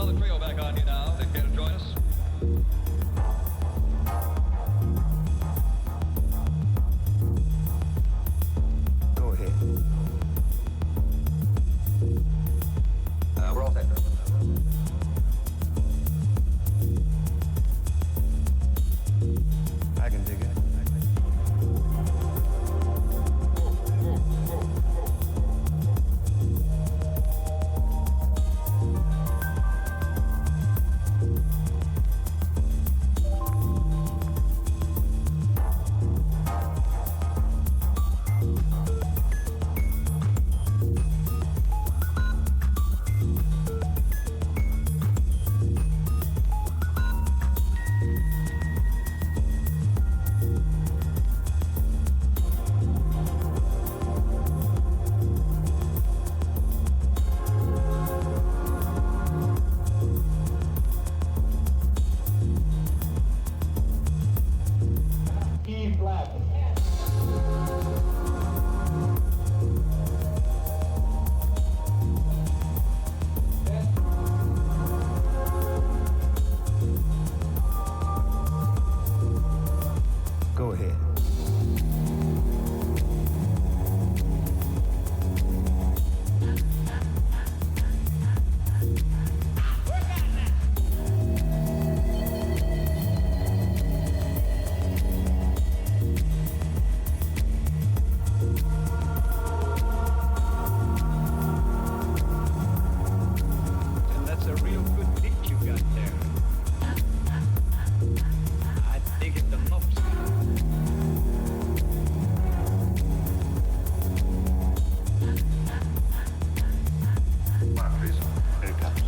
call the trio back on you now. They care to join us? Go ahead. We're all set. I can dig it. Go ahead. And that's a real good beat you got there. I dig it the most. Mark, please. Here it comes.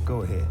Go ahead.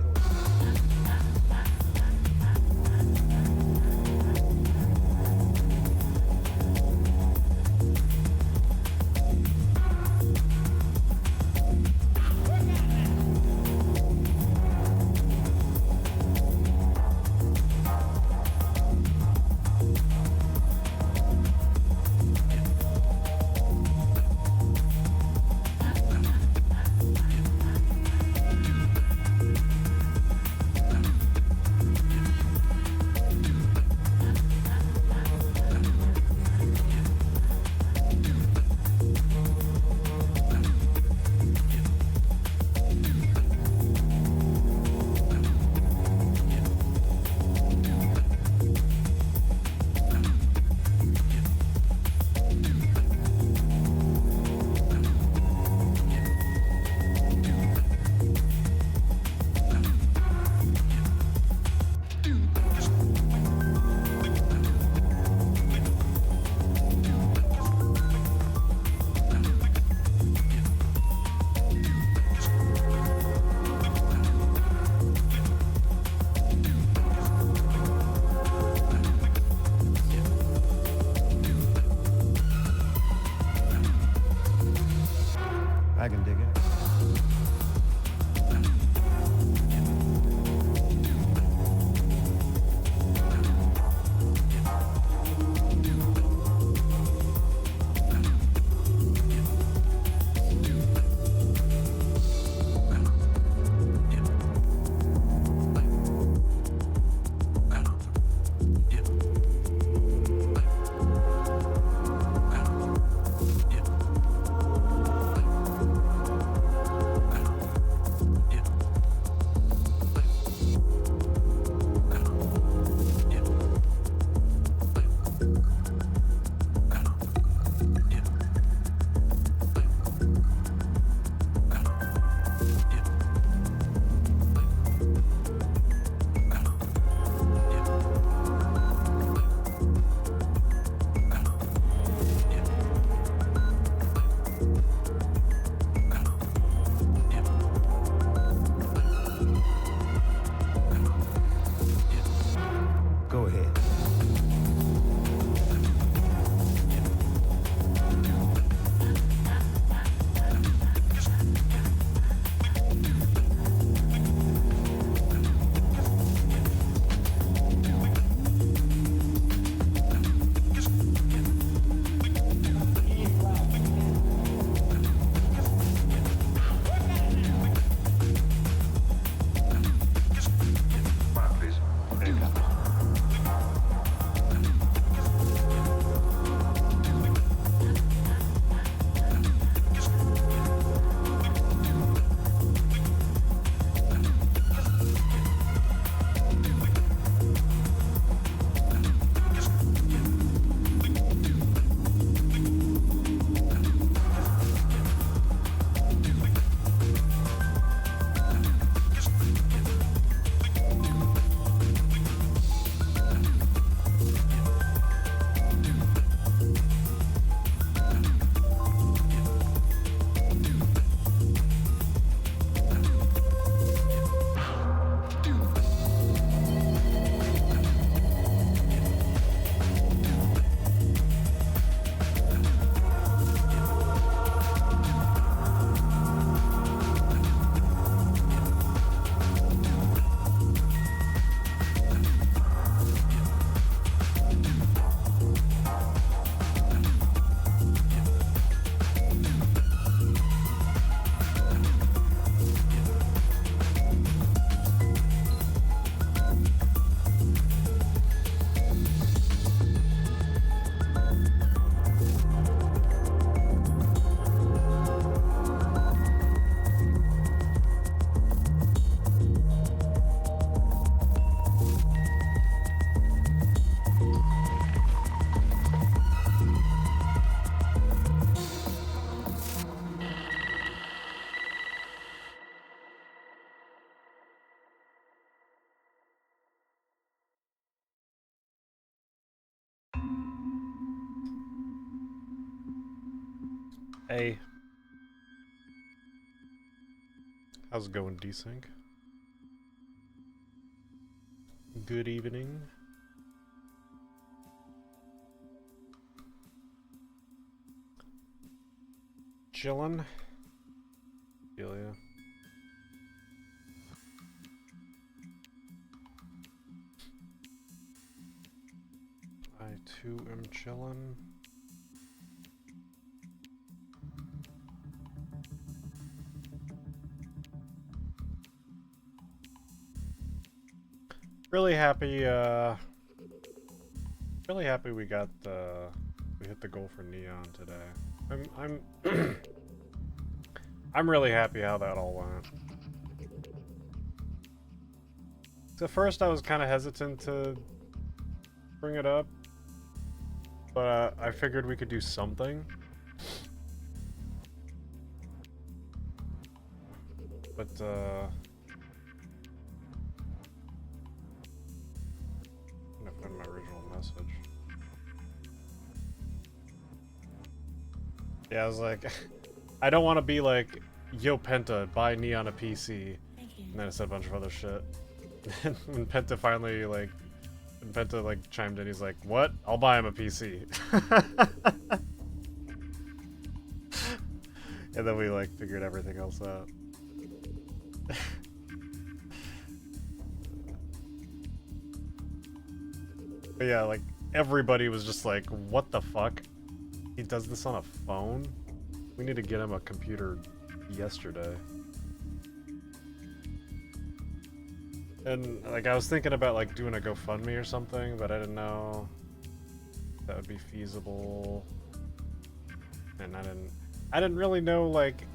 I can dig it. Hey. How's it going, Desync? Good evening. Chillin'. Delia. I too am chillin'. Really happy, really happy we got we hit the goal for Neon today. I'm I'm really happy how that all went. So first I was kind of hesitant to bring it up, but I figured we could do something. But I'm gonna find my original message. Yeah, I was like, I don't want to be like, yo Penta, buy Neon a PC. And then I said a bunch of other shit. And when Penta finally like, when Penta like chimed in, he's like, what? I'll buy him a PC. And then we like figured everything else out. But yeah, like everybody was just like, what the fuck? He does this on a phone? We need to get him a computer yesterday. And like I was thinking about like doing a GoFundMe or something, but I didn't know that would be feasible. And I didn't really know like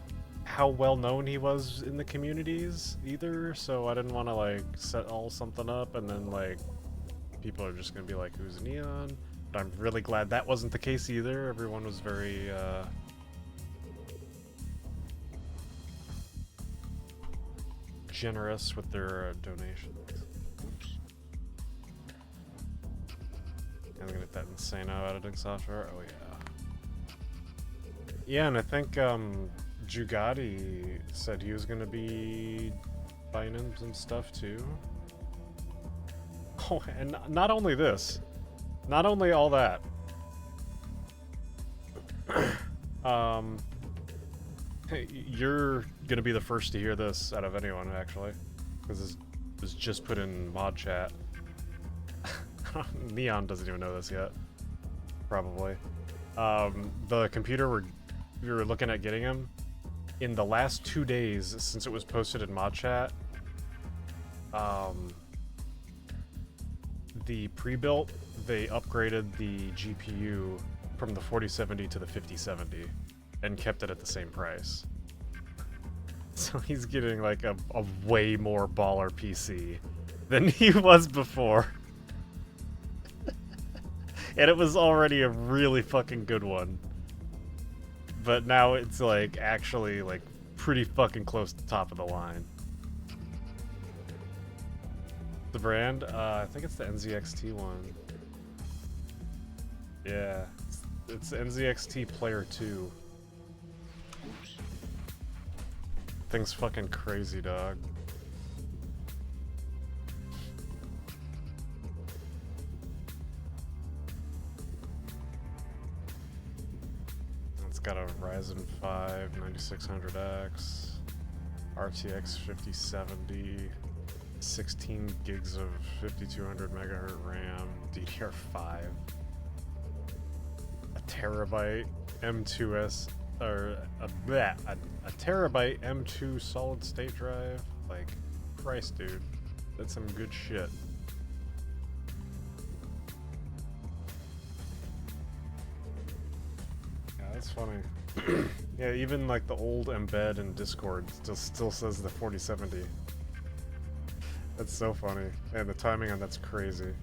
how well known he was in the communities either, so I didn't want to like set all something up and then like people are just gonna be like, who's Neon? But I'm really glad that wasn't the case either. Everyone was very generous with their donations. Oops. I'm gonna get that Insano editing software. Oh yeah. Yeah, and I think Jugati said he was gonna be buying him some stuff too. Oh, and not only this, not only all that. You're gonna be the first to hear this out of anyone, actually, because this was just put in mod chat. Neon doesn't even know this yet, probably. The computer we were looking at getting him in the last 2 days since it was posted in mod chat. The pre-built, they upgraded the GPU from the 4070 to the 5070 and kept it at the same price. So he's getting like a way more baller PC than he was before. And it was already a really fucking good one. But now it's like actually like pretty fucking close to the top of the line. The brand? I think it's the NZXT one. Yeah. It's NZXT Player 2. Thing's fucking crazy, dog. It's got a Ryzen 5 9600X, RTX 5070, 16 gigs of 5200 megahertz RAM, DDR5, a terabyte M2S, or a terabyte M2 solid state drive. Like, Christ, dude, that's some good shit. Yeah, that's funny. Yeah, even like the old embed in Discord still says the 4070. That's so funny. And the timing on that's crazy.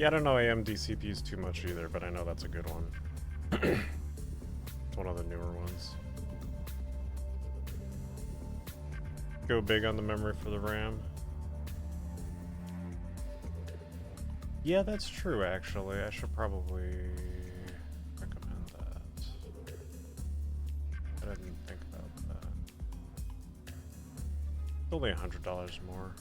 Yeah, I don't know AMD CPUs too much either, but I know that's a good one. It's one of the newer ones. Go big on the memory for the RAM. Yeah, that's true, actually. I should probably recommend that. I didn't think about that. It's only $100 more.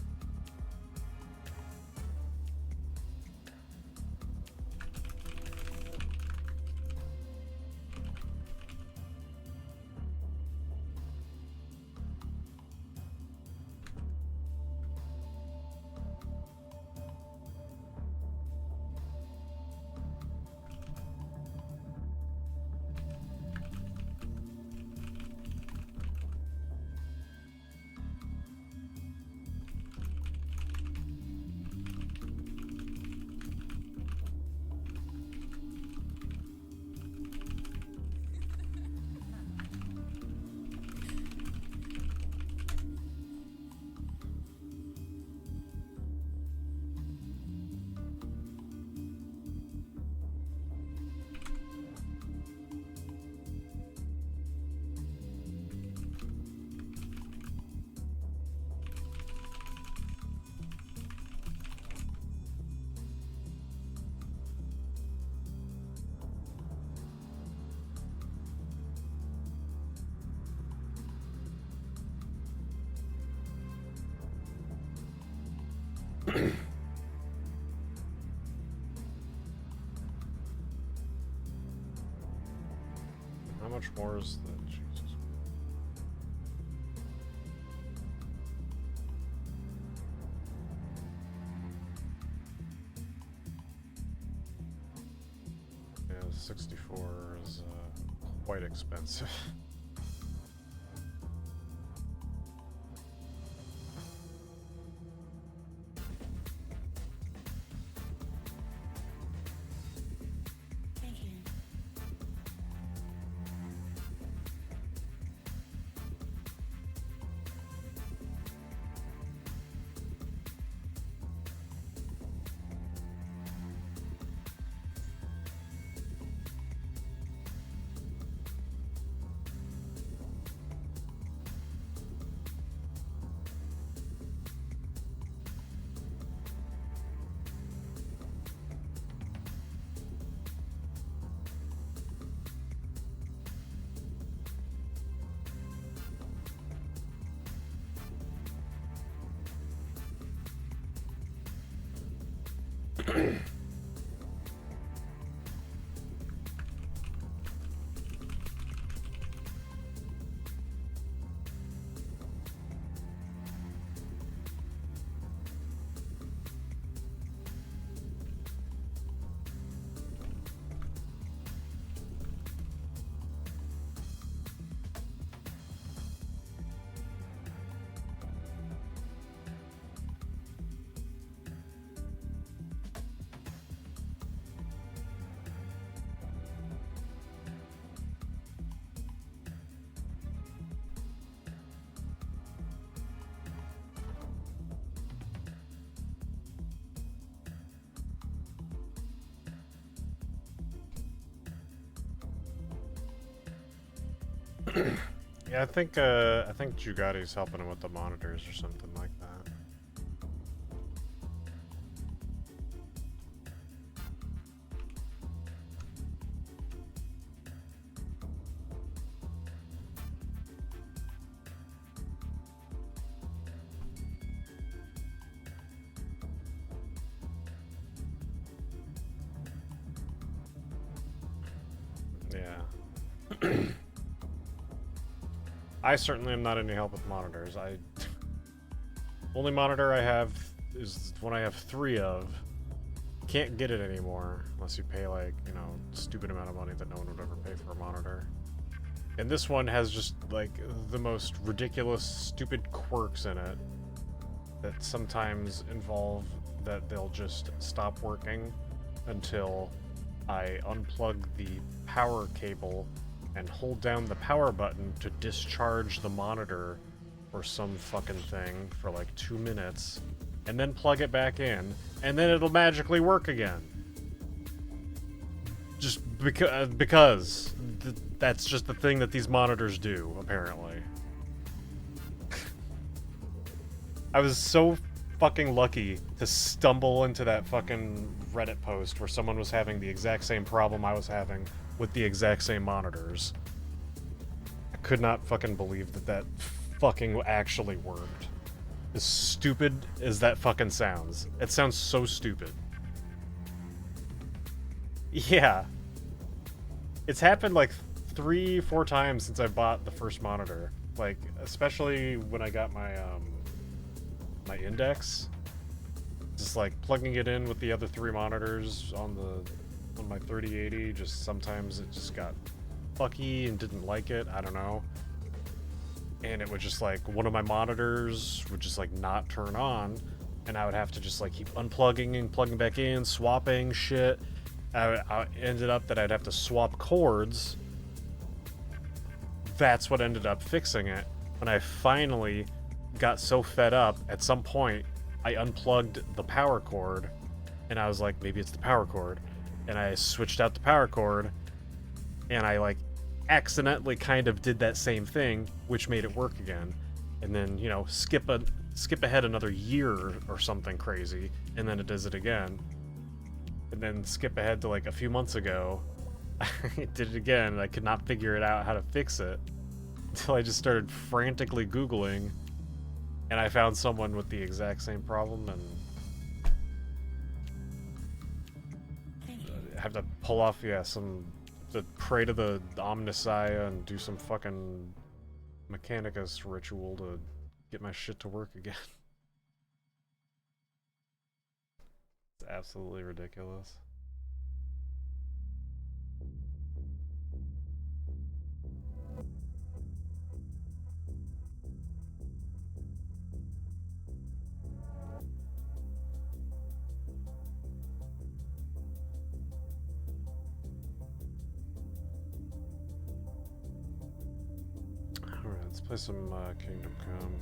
How much more is the Jesus? Yeah, 64 is quite expensive. Yeah, I think Jugati's helping him with the monitors or something like that. Yeah. I certainly am not any help with monitors. Only monitor I have is one I have 3 of. Can't get it anymore unless you pay, like, you know, stupid amount of money that no one would ever pay for a monitor. And this one has just, like, the most ridiculous, stupid quirks in it that sometimes involve that they'll just stop working until I unplug the power cable and hold down the power button to discharge the monitor or some fucking thing for like 2 minutes, and then plug it back in, and then it'll magically work again. Just because that's just the thing that these monitors do, apparently. I was so fucking lucky to stumble into that fucking Reddit post where someone was having the exact same problem I was having with the exact same monitors. I could not fucking believe that fucking actually worked. As stupid as that fucking sounds. It sounds so stupid. Yeah. It's happened like 3-4 times since I bought the first monitor. Like, especially when I got my, my Index. Just like plugging it in with the other 3 monitors on my 3080, just sometimes it just got fucky and didn't like it, I don't know. And it would just like, one of my monitors would just like not turn on, and I would have to just like keep unplugging and plugging back in, swapping shit. I ended up that I'd have to swap cords. That's what ended up fixing it. When I finally got so fed up, at some point, I unplugged the power cord, and I was like, maybe it's the power cord. And I switched out the power cord, and I like accidentally kind of did that same thing, which made it work again. And then, you know, skip ahead another year or something crazy, and then it does it again. And then skip ahead to like a few months ago, I did it again, and I could not figure it out how to fix it until I just started frantically Googling, and I found someone with the exact same problem, and I have to pull off, to pray to the Omnissiah and do some fucking Mechanicus ritual to get my shit to work again. It's absolutely ridiculous. Alright, let's play some Kingdom Come.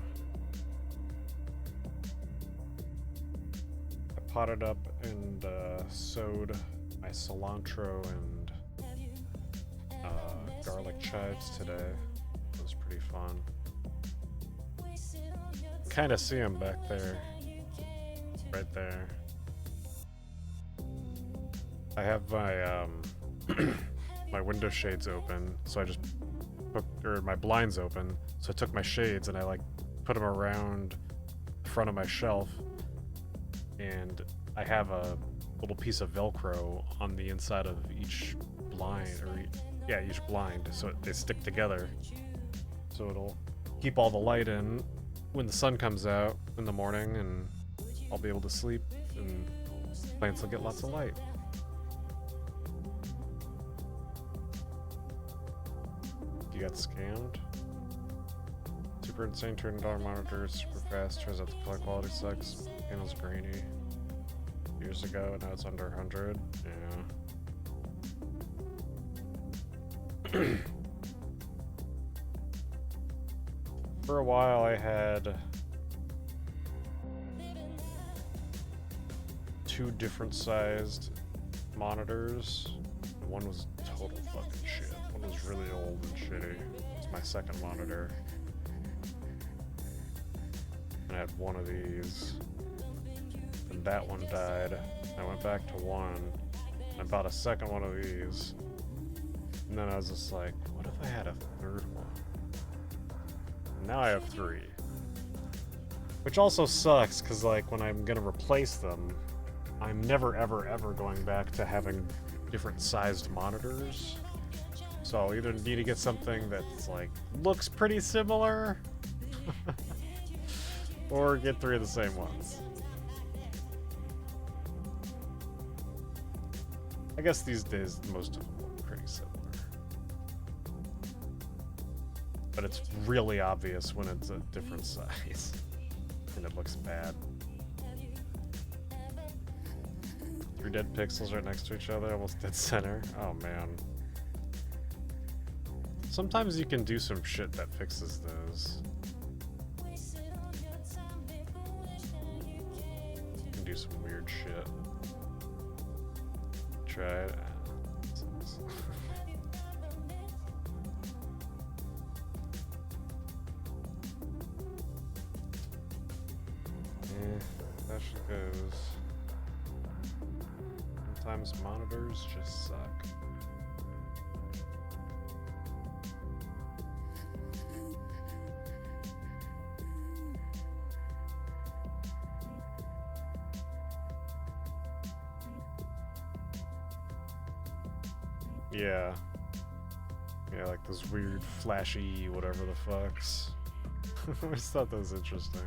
I potted up and sowed my cilantro and garlic chives today. It was pretty fun. Kind of see them back there. Right there. I have my my window shades open, so I just or my blinds open, so I took my shades and I like put them around the front of my shelf, and I have a little piece of Velcro on the inside of each blind, or each blind, so they stick together, so it'll keep all the light in when the sun comes out in the morning, and I'll be able to sleep and plants will get lots of light. You got scammed? Super insane $200 monitor, super fast, turns out the color quality sucks, panel's grainy. Years ago, now it's under 100, yeah. For a while I had 2 different sized monitors. One was total fucking shit. One was really old and shitty. It's my second monitor. And I had one of these. And that one died. I went back to one. And I bought a second one of these. And then I was just like, what if I had a third one? And now I have 3. Which also sucks, because like when I'm gonna replace them, I'm never ever ever going back to having different sized monitors. So I'll either need to get something that's like looks pretty similar or get 3 of the same ones. I guess these days most of them look pretty similar. But it's really obvious when it's a different size and it looks bad. 3 dead pixels right next to each other, almost dead center. Oh man. Sometimes you can do some shit that fixes those. You can do some weird shit. Try it. That shit goes. Sometimes monitors just suck. Yeah. Yeah, like those weird flashy whatever the fucks. I always thought that was interesting.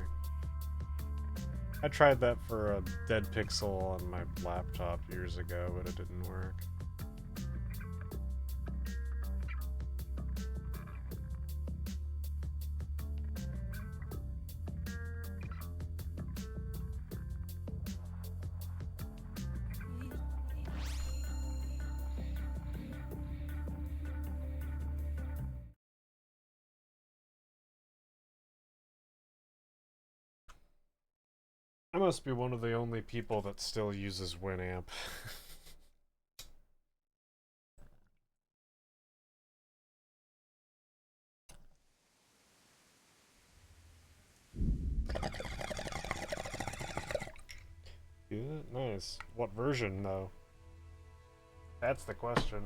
I tried that for a dead pixel on my laptop years ago, but it didn't work. I must be one of the only people that still uses Winamp. Yeah, nice. What version, though? That's the question.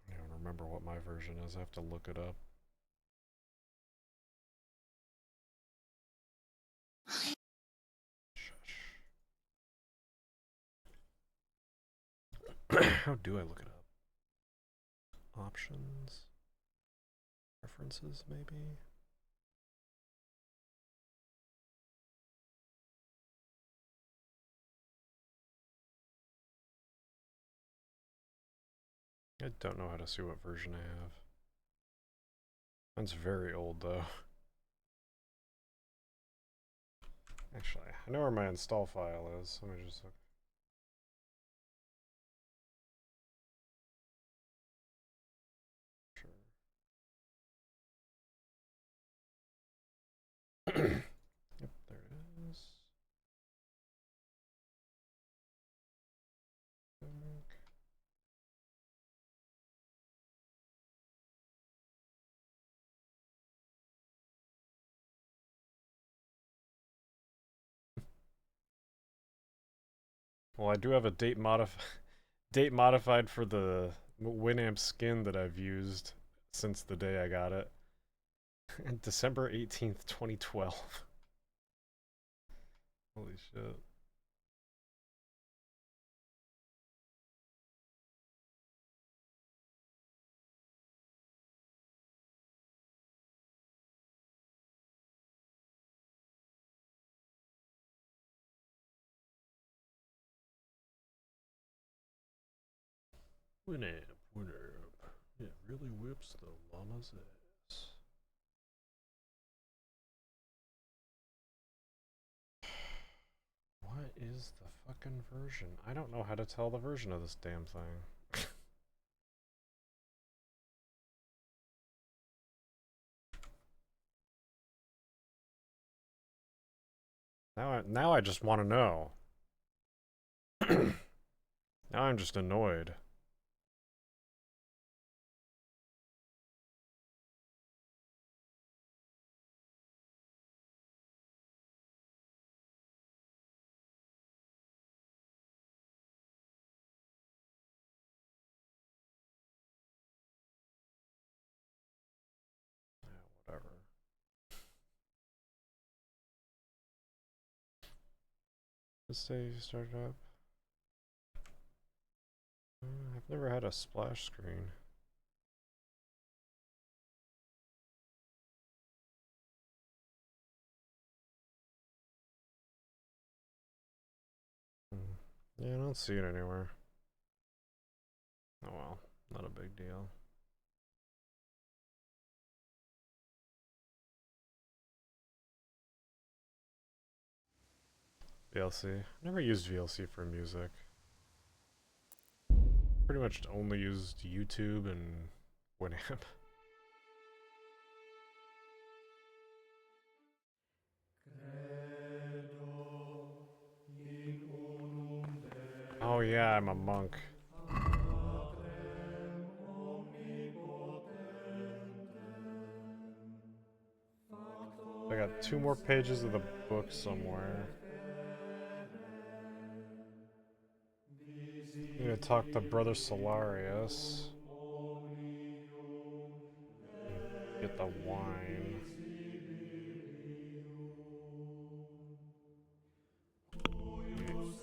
I don't remember what my version is. I have to look it up. How do I look it up? Options? Preferences, maybe? I don't know how to see what version I have. Mine's very old, though. Actually, I know where my install file is. Let me just look. Sure. Yep, there it is. Well, I do have a date modified for the Winamp skin that I've used since the day I got it. December 18th, 2012. Holy shit. Winamp. It really whips the llama's ass. What is the fucking version? I don't know how to tell the version of this damn thing. Now I just want to know. Now I'm just annoyed. Yeah, whatever. Let's say you start up. I've never had a splash screen. Yeah, I don't see it anywhere. Oh well, not a big deal. VLC. Never used VLC for music. Pretty much only used YouTube and Winamp. Oh yeah, I'm a monk. I got 2 more pages of the book somewhere. I'm gonna talk to Brother Solarius. And get the wine.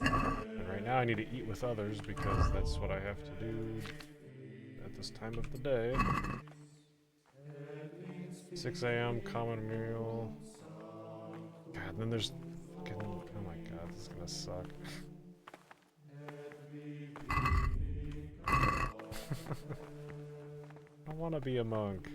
And right now I need to eat with others because that's what I have to do at this time of the day. 6 a.m. common meal. God, then there's fucking... Oh my god, this is gonna suck. I wanna be a monk.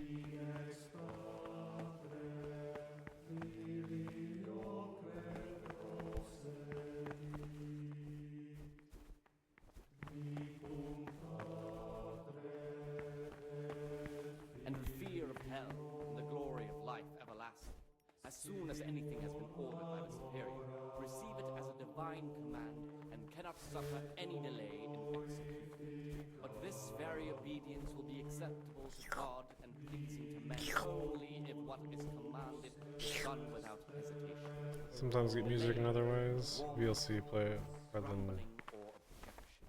And the fear of hell and the glory of life everlasting. As soon as anything has been ordered by the superior, receive it as a divine command and cannot suffer any delay in executing. But this very obedience will be acceptable to God and pleasing to men only if what is commanded is done without hesitation. Sometimes get music in other ways. VLC play rather than...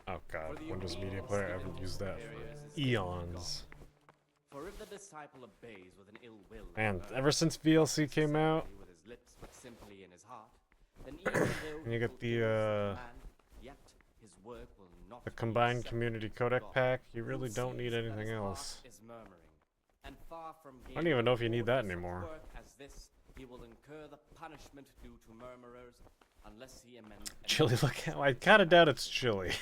Oh god, Windows Media Player, I haven't used that for eons. For if the disciple obeys with an ill will, Man, ever since VLC came out, with his lips but simply in his heart, then even though and you get he the fulfills command, yet his work will not the be combined acceptable community to codec God, pack, you who really don't need sees that anything his heart else. is murmuring, and far from I don't even know if you need that anymore. Work as this, he will incur the punishment due to murmurers unless he amends. Chili, look, I kinda doubt it's chili.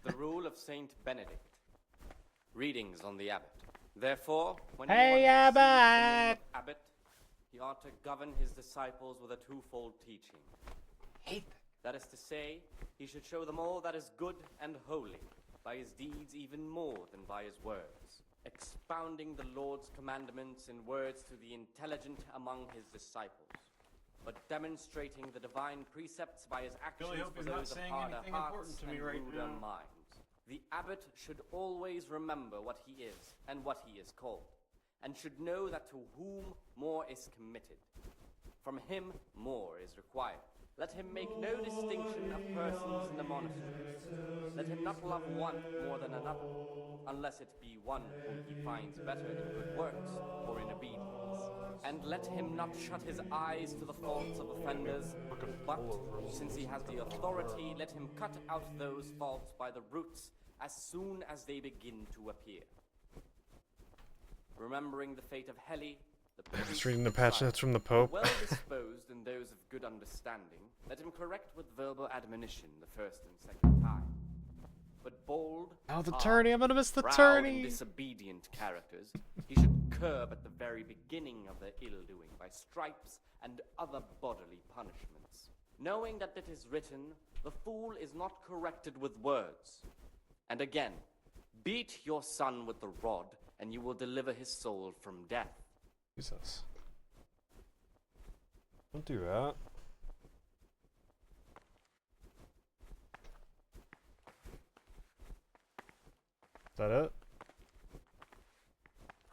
The rule of Saint Benedict. Readings on the abbot. Therefore, when Hey, anyone receives the name Abbot! of abbot, he ought to govern his disciples with a twofold teaching. That is to say, he should show them all that is good and holy, by his deeds even more than by his words, expounding the Lord's commandments in words to the intelligent among his disciples, but demonstrating the divine precepts by his actions for those of harder hearts and ruder minds. The abbot should always remember what he is and what he is called, and should know that to whom more is committed, from him more is required. Let him make no distinction of persons in the monastery. Let him not love one more than another, unless it be one whom he finds better in good works or in obedience. And let him not shut his eyes to the faults of offenders, but, since he has the authority, let him cut out those faults by the roots as soon as they begin to appear. Remembering the fate of Heli, the Just reading the patch notes from the Pope. well disposed and those of good understanding, let him correct with verbal admonition the first and second time. But bold, Oh, the hard, tourney! I'm gonna miss the proud, tourney! and disobedient characters, he should curb at the very beginning of their ill-doing by stripes and other bodily punishments, knowing that it is written, "The fool is not corrected with words." And again, beat your son with the rod, and you will deliver his soul from death. Jesus. Don't do that. Is that it?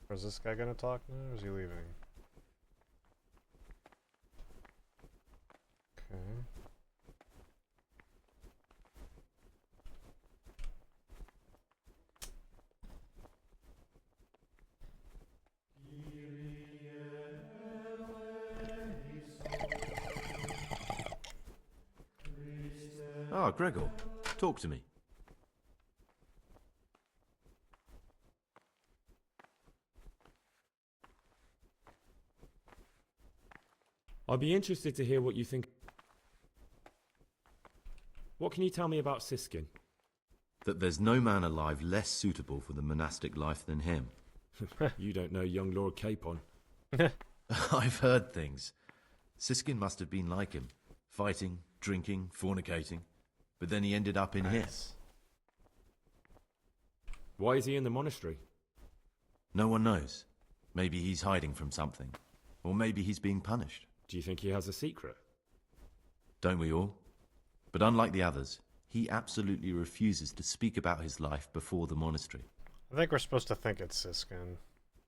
Or is this guy gonna talk now, or is he leaving? Okay. Ah, Gregor, talk to me. I'd be interested to hear what you think. What can you tell me about Siskin? That there's no man alive less suitable for the monastic life than him. You don't know young Lord Capon. I've heard things. Siskin must have been like him, fighting, drinking, fornicating, but then he ended up in here. Why is he in the monastery? No one knows. Maybe he's hiding from something, or maybe he's being punished. Do you think he has a secret? Don't we all? But unlike the others, he absolutely refuses to speak about his life before the monastery. I think we're supposed to think it's Siskin,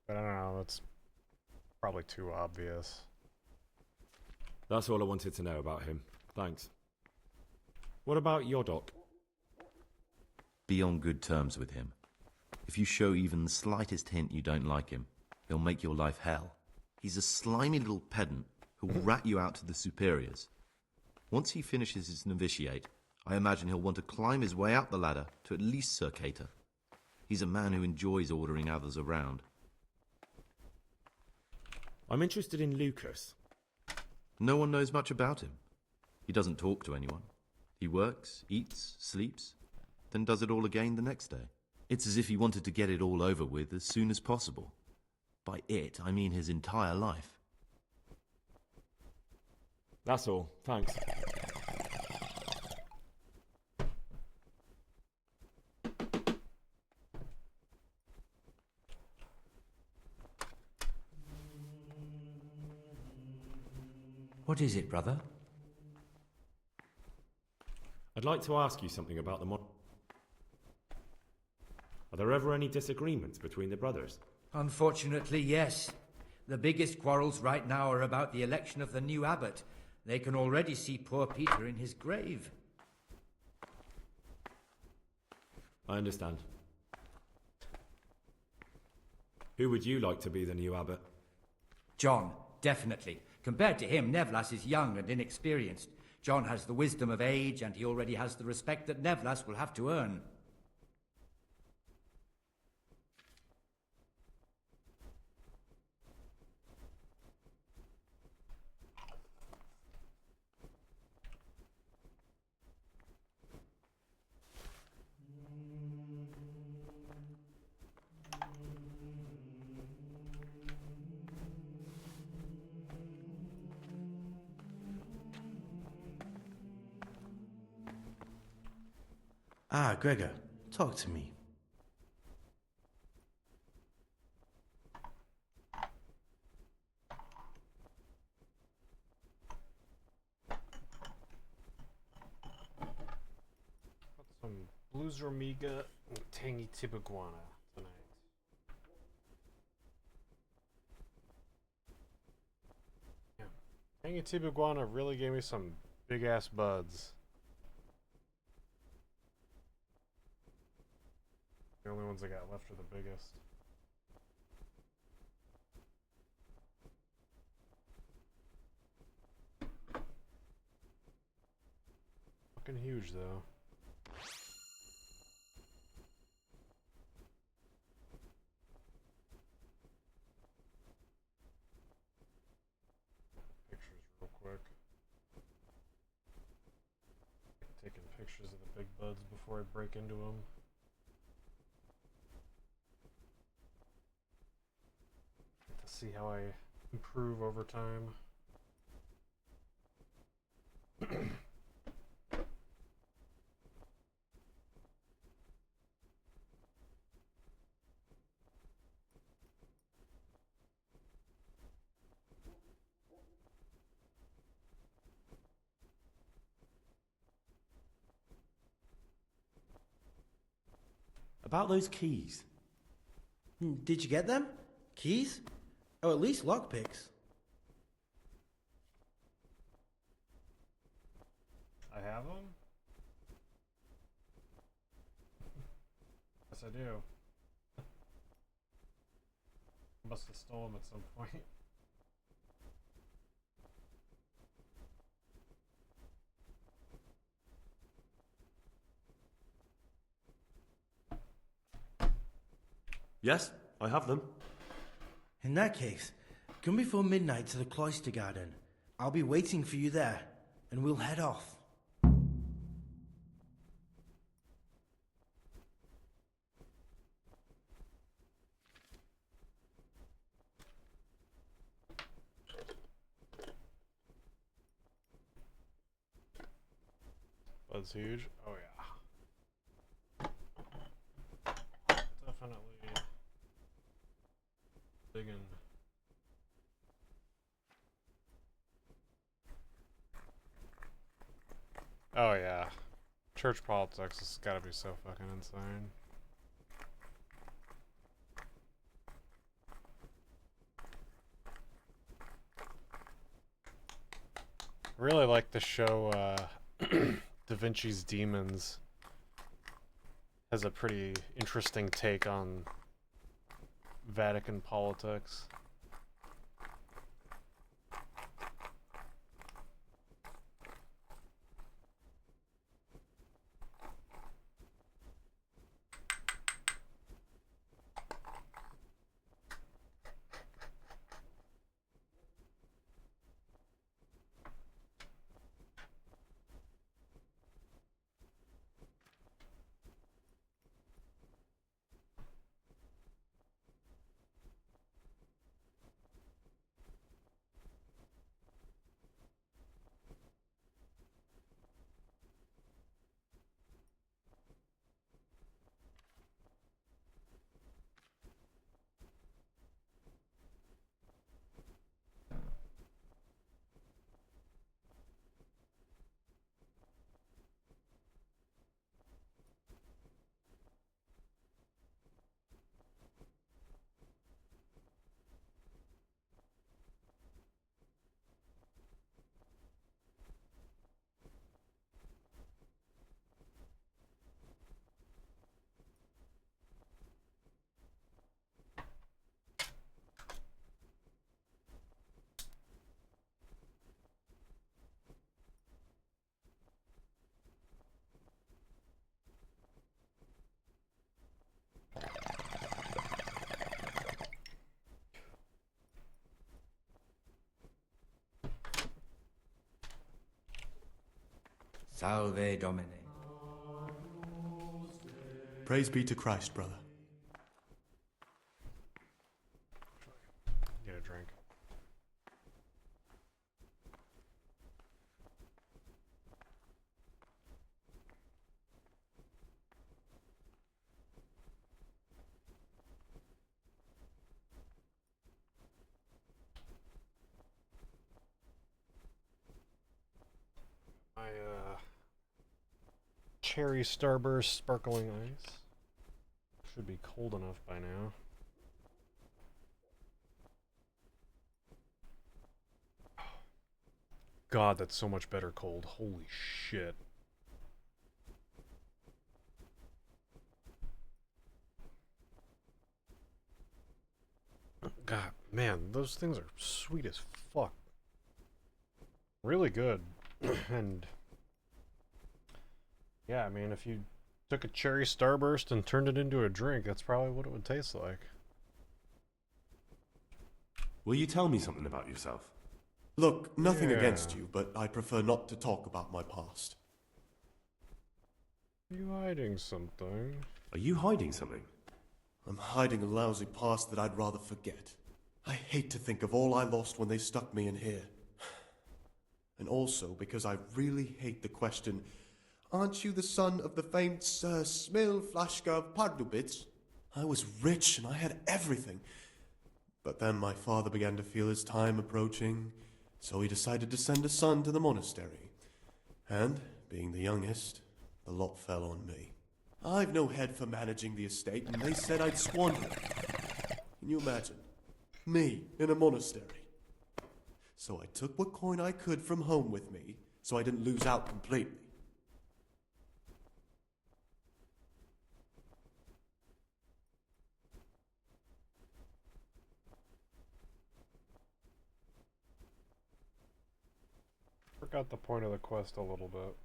but I don't know, that's probably too obvious. That's all I wanted to know about him. Thanks. What about Yodok? Be on good terms with him. If you show even the slightest hint you don't like him, he'll make your life hell. He's a slimy little pedant who'll rat you out to the superiors. Once he finishes his novitiate, I imagine he'll want to climb his way up the ladder to at least Sir Cater. He's a man who enjoys ordering others around. I'm interested in Lucas. No one knows much about him. He doesn't talk to anyone. He works, eats, sleeps, then does it all again the next day. It's as if he wanted to get it all over with as soon as possible. By it, I mean his entire life. That's all. Thanks. What is it, brother? I'd like to ask you something about the Are there ever any disagreements between the brothers? Unfortunately, yes. The biggest quarrels right now are about the election of the new abbot. They can already see poor Peter in his grave. I understand. Who would you like to be the new abbot? John, definitely. Compared to him, Nevlas is young and inexperienced. John has the wisdom of age, and he already has the respect that Nevlas will have to earn. Ah, Gregor, talk to me. Got some Blues Romiga and tangy Tibuguana tonight. Yeah. Tangy Tibuguana really gave me some big ass buds. The only ones I got left are the biggest. Fucking huge though. Pictures real quick. Taking pictures of the big buds before I break into them. See how I improve over time. About those keys. Did you get them? Keys? Or at least lockpicks. I have them? Yes, I do. Must have stolen them at some point. Yes, I have them. In that case, come before midnight to the cloister garden. I'll be waiting for you there, and we'll head off. Bud's huge. Oh yeah. Definitely digging. Oh yeah. Church politics has gotta be so fucking insane. really like the show Da Vinci's Demons. Has a pretty interesting take on Vatican politics. Salve Domine. Praise be to Christ, brother. Get a drink. My cherry starburst sparkling ice should be cold enough by now. God, that's so much better cold. Holy shit. God, man, those things are sweet as fuck. Really good. And yeah, I mean, if you took a cherry starburst and turned it into a drink, that's probably what it would taste like. Will you tell me something about yourself? Look, nothing Yeah. against you, but I prefer not to talk about my past. Are you hiding something? Are you hiding something? I'm hiding a lousy past that I'd rather forget. I hate to think of all I lost when they stuck me in here. And also because I really hate the question, aren't you the son of the famed Sir Smil Flashka of Pardubitz? I was rich and I had everything. But then my father began to feel his time approaching, so he decided to send a son to the monastery. And, being the youngest, the lot fell on me. I've no head for managing the estate, and they said I'd squander it. Can you imagine? Me, in a monastery. So I took what coin I could from home with me, so I didn't lose out completely. Forgot the point of the quest a little bit.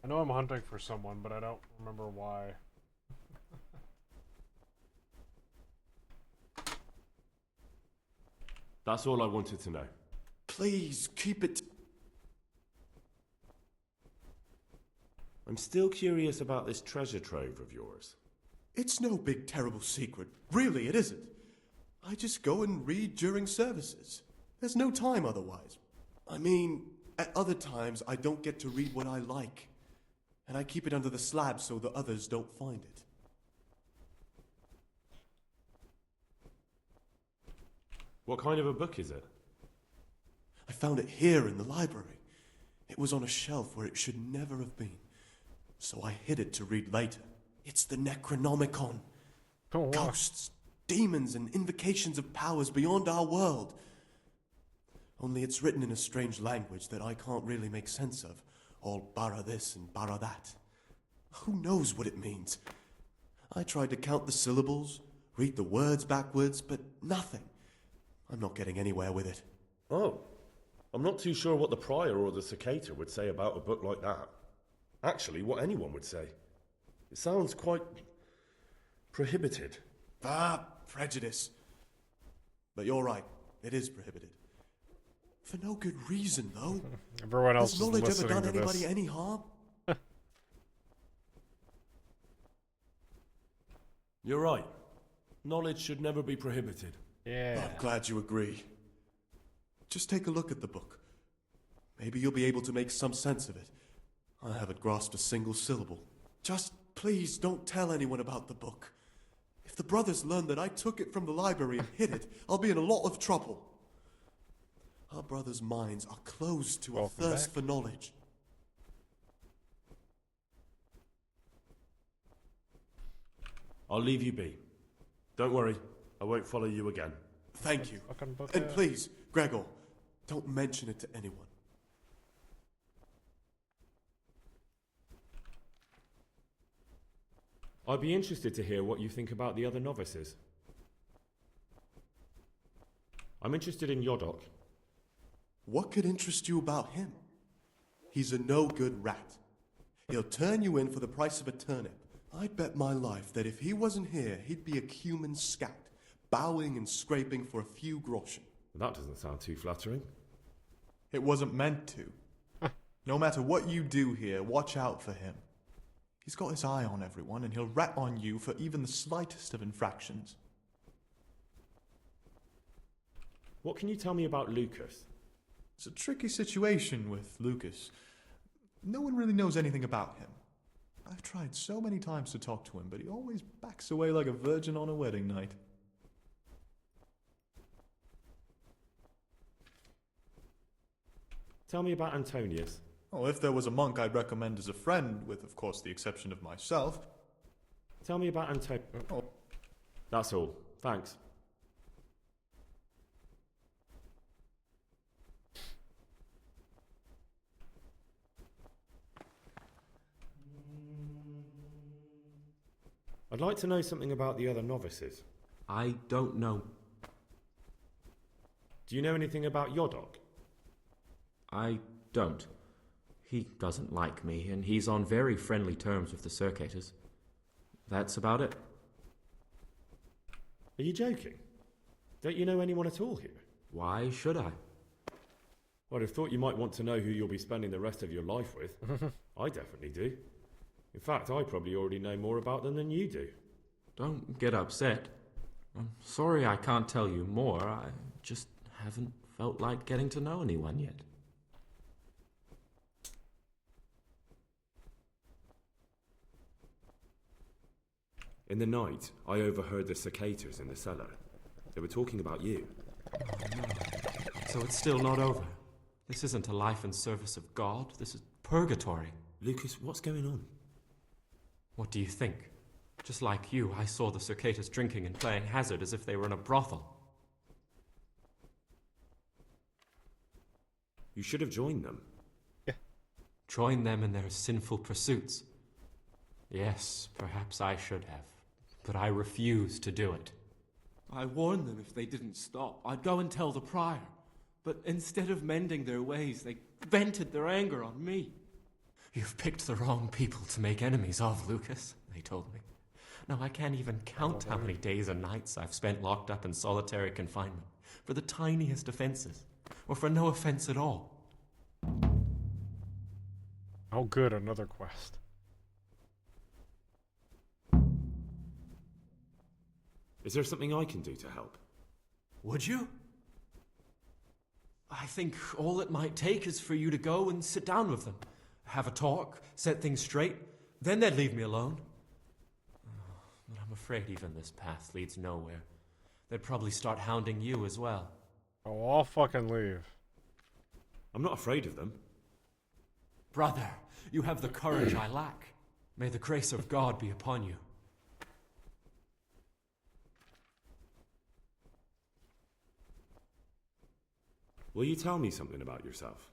I know I'm hunting for someone, but I don't remember why. That's all I wanted to know. Please, keep it... I'm still curious about this treasure trove of yours. It's no big terrible secret. Really, it isn't. I just go and read during services. There's no time otherwise. I mean, at other times I don't get to read what I like. And I keep it under the slab so the others don't find it. What kind of a book is it? I found it here in the library. It was on a shelf where it should never have been. So I hid it to read later. It's the Necronomicon. Oh, wow. Ghosts, demons, and invocations of powers beyond our world. Only it's written in a strange language that I can't really make sense of. All bara this and bara that. Who knows what it means? I tried to count the syllables, read the words backwards, but nothing. I'm not getting anywhere with it. Oh, I'm not too sure what the Prior or the Cicada would say about a book like that. Actually, what anyone would say. It sounds quite prohibited. Ah, prejudice. But you're right, it is prohibited. For no good reason, though. Everyone else Has is knowledge ever listening done to anybody this. any harm? You're right. Knowledge should never be prohibited. Yeah. I'm glad you agree. Just take a look at the book. Maybe you'll be able to make some sense of it. I haven't grasped a single syllable. Just please don't tell anyone about the book. If the brothers learn that I took it from the library and hid it, I'll be in a lot of trouble. Our brothers' minds are closed to a thirst for knowledge. I'll leave you be. Don't worry, I won't follow you again. Thank you. Fucking book And it. please, Gregor, don't mention it to anyone. I'd be interested to hear what you think about the other novices. I'm interested in Yodok. What could interest you about him? He's a no-good rat. He'll turn you in for the price of a turnip. I'd bet my life that if he wasn't here, he'd be a cumin scout, bowing and scraping for a few groschen. That doesn't sound too flattering. It wasn't meant to. No matter what you do here, watch out for him. He's got his eye on everyone, and he'll rat on you for even the slightest of infractions. What can you tell me about Lucas? It's a tricky situation with Lucas. No one really knows anything about him. I've tried so many times to talk to him, but he always backs away like a virgin on a wedding night. Tell me about Antonius. Well, if there was a monk I'd recommend as a friend, with, of course, the exception of myself. Tell me about Antonius. Oh. That's all. Thanks. I'd like to know something about the other novices. I don't know. Do you know anything about Yodok? I don't. He doesn't like me, and he's on very friendly terms with the Circators. That's about it. Are you joking? Don't you know anyone at all here? Why should I? Well, I'd have thought you might want to know who you'll be spending the rest of your life with. I definitely do. In fact, I probably already know more about them than you do. Don't get upset. I'm sorry I can't tell you more. I just haven't felt like getting to know anyone yet. In the night, I overheard the cicadas in the cellar. They were talking about you. Oh, no. So it's still not over. This isn't a life in service of God. This is purgatory. Lucas, what's going on? What do you think? Just like you, I saw the Circatas drinking and playing hazard as if they were in a brothel. You should have joined them. Yeah. Join them in their sinful pursuits. Yes, perhaps I should have. But I refuse to do it. I warned them if they didn't stop, I'd go and tell the prior. But instead of mending their ways, they vented their anger on me. You've picked the wrong people to make enemies of, Lucas, they told me. Now I can't even count how many days and nights I've spent locked up in solitary confinement for the tiniest offenses, or for no offense at all. Oh good, another quest. Is there something I can do to help? Would you? I think all it might take is for you to go and sit down with them. Have a talk, set things straight, then they'd leave me alone. But I'm afraid even this path leads nowhere. They'd probably start hounding you as well. Oh, I'll fucking leave. I'm not afraid of them. Brother, you have the courage I lack. May the grace of God be upon you. Will you tell me something about yourself?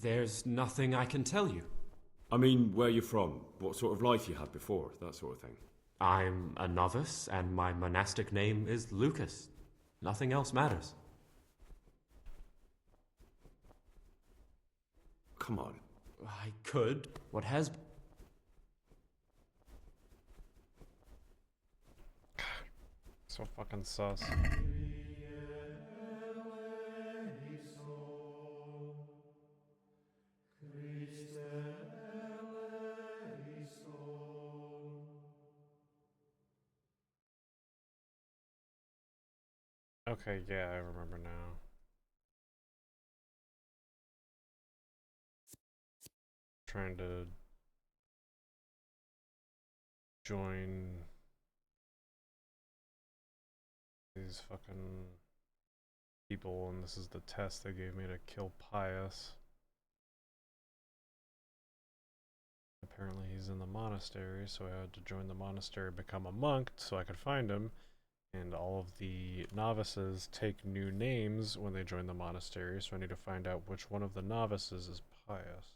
There's nothing I can tell you. I mean, where you're from, what sort of life you had before, that sort of thing. I'm a novice, and my monastic name is Lucas. Nothing else matters. Come on. I could. What has... So fucking sus. Okay, yeah, I remember now. Trying to join these fucking people, and this is the test they gave me to kill Pius. Apparently he's in the monastery, so I had to join the monastery, become a monk so I could find him. And all of the novices take new names when they join the monastery, so I need to find out which one of the novices is Pius.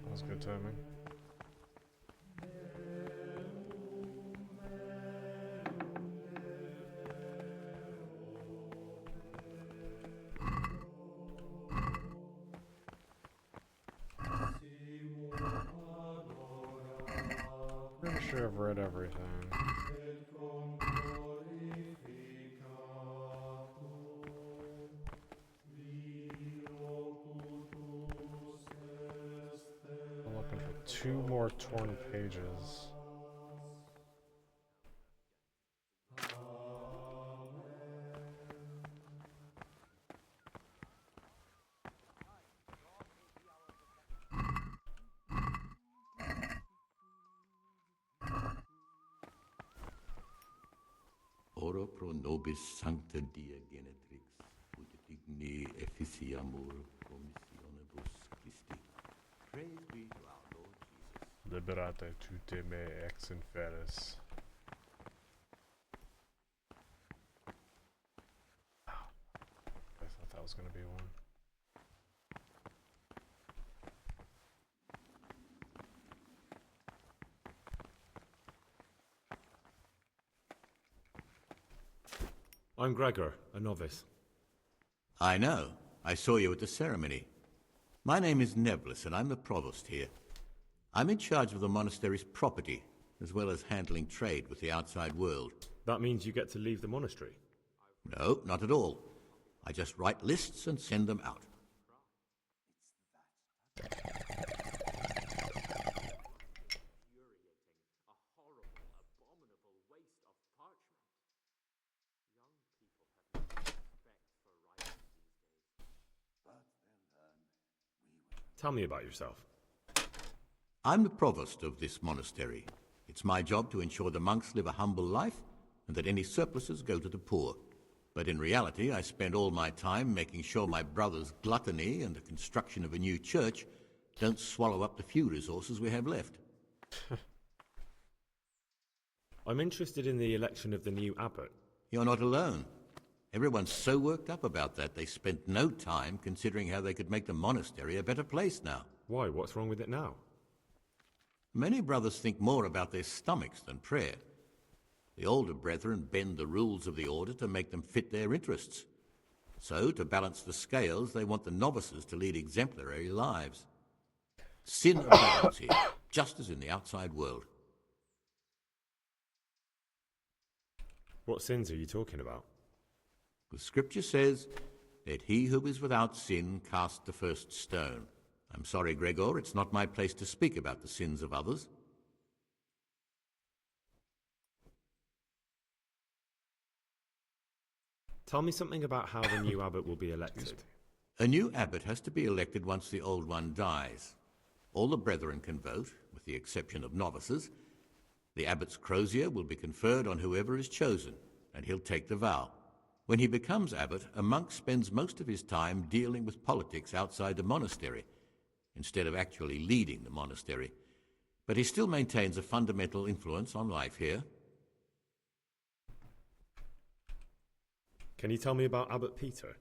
That was good timing. Pretty sure I've read everything. I'm looking for 2 more torn pages. Oro pro nobis sancta dia genetrix, ut digni efficiamur commissionibus Christi. Praise be to our Lord Jesus. Liberate tutte me ex inferis. I thought that was going to be one. I'm Gregor, a novice. I know. I saw you at the ceremony. My name is Neblis, and I'm the provost here. I'm in charge of the monastery's property, as well as handling trade with the outside world. That means you get to leave the monastery? No, not at all. I just write lists and send them out. Tell me about yourself. I'm the provost of this monastery. It's my job to ensure the monks live a humble life and that any surpluses go to the poor. But in reality, I spend all my time making sure my brother's gluttony and the construction of a new church don't swallow up the few resources we have left. I'm interested in the election of the new abbot. You're not alone. Everyone's so worked up about that they spent no time considering how they could make the monastery a better place now. Why? What's wrong with it now? Many brothers think more about their stomachs than prayer. The older brethren bend the rules of the order to make them fit their interests. So, to balance the scales, they want the novices to lead exemplary lives. Sin abounds here, just as in the outside world. What sins are you talking about? The scripture says, "Let he who is without sin cast the first stone." I'm sorry, Gregor, it's not my place to speak about the sins of others. Tell me something about how the new abbot will be elected. A new abbot has to be elected once the old one dies. All the brethren can vote, with the exception of novices. The abbot's crozier will be conferred on whoever is chosen, and he'll take the vow. When he becomes abbot, a monk spends most of his time dealing with politics outside the monastery, instead of actually leading the monastery. But he still maintains a fundamental influence on life here. Can you tell me about Abbot Peter?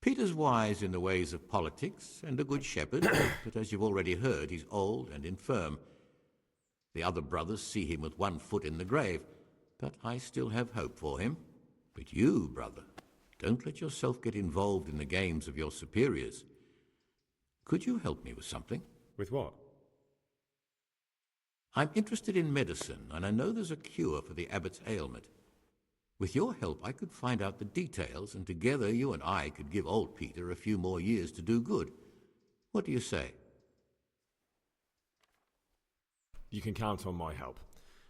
Peter's wise in the ways of politics and a good shepherd, but as you've already heard, he's old and infirm. The other brothers see him with one foot in the grave, but I still have hope for him. But you, brother, don't let yourself get involved in the games of your superiors. Could you help me with something? With what? I'm interested in medicine, and I know there's a cure for the abbot's ailment. With your help, I could find out the details, and together you and I could give old Peter a few more years to do good. What do you say? You can count on my help.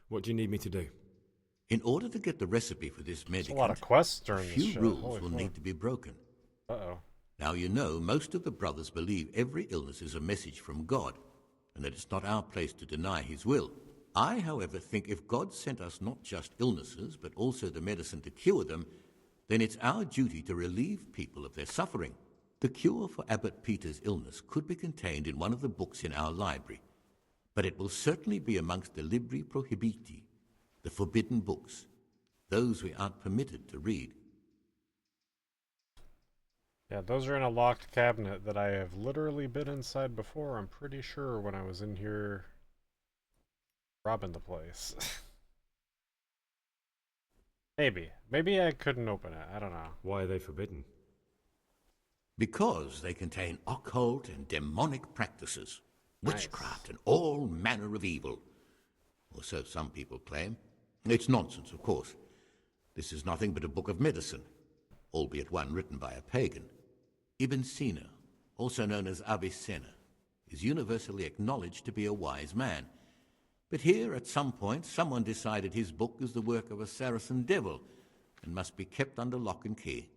What do you need me to do? In order to get the recipe for this medicament, a lot of quests a during this few show. rules Holy will fuck. need to be broken. Uh-oh. Now you know most of the brothers believe every illness is a message from God, and that it's not our place to deny his will. I, however, think if God sent us not just illnesses, but also the medicine to cure them, then it's our duty to relieve people of their suffering. The cure for Abbot Peter's illness could be contained in one of the books in our library, but it will certainly be amongst the Libri Prohibiti, the forbidden books, those we aren't permitted to read. Yeah, those are in a locked cabinet that I have literally been inside before, I'm pretty sure, when I was in here robbing the place. Maybe I couldn't open it, I don't know. Why are they forbidden? Because they contain occult and demonic practices, witchcraft and all manner of evil. Or so some people claim. It's nonsense, of course. This is nothing but a book of medicine, albeit one written by a pagan. Ibn Sina, also known as Avicenna, is universally acknowledged to be a wise man. But here, at some point, someone decided his book is the work of a Saracen devil and must be kept under lock and key.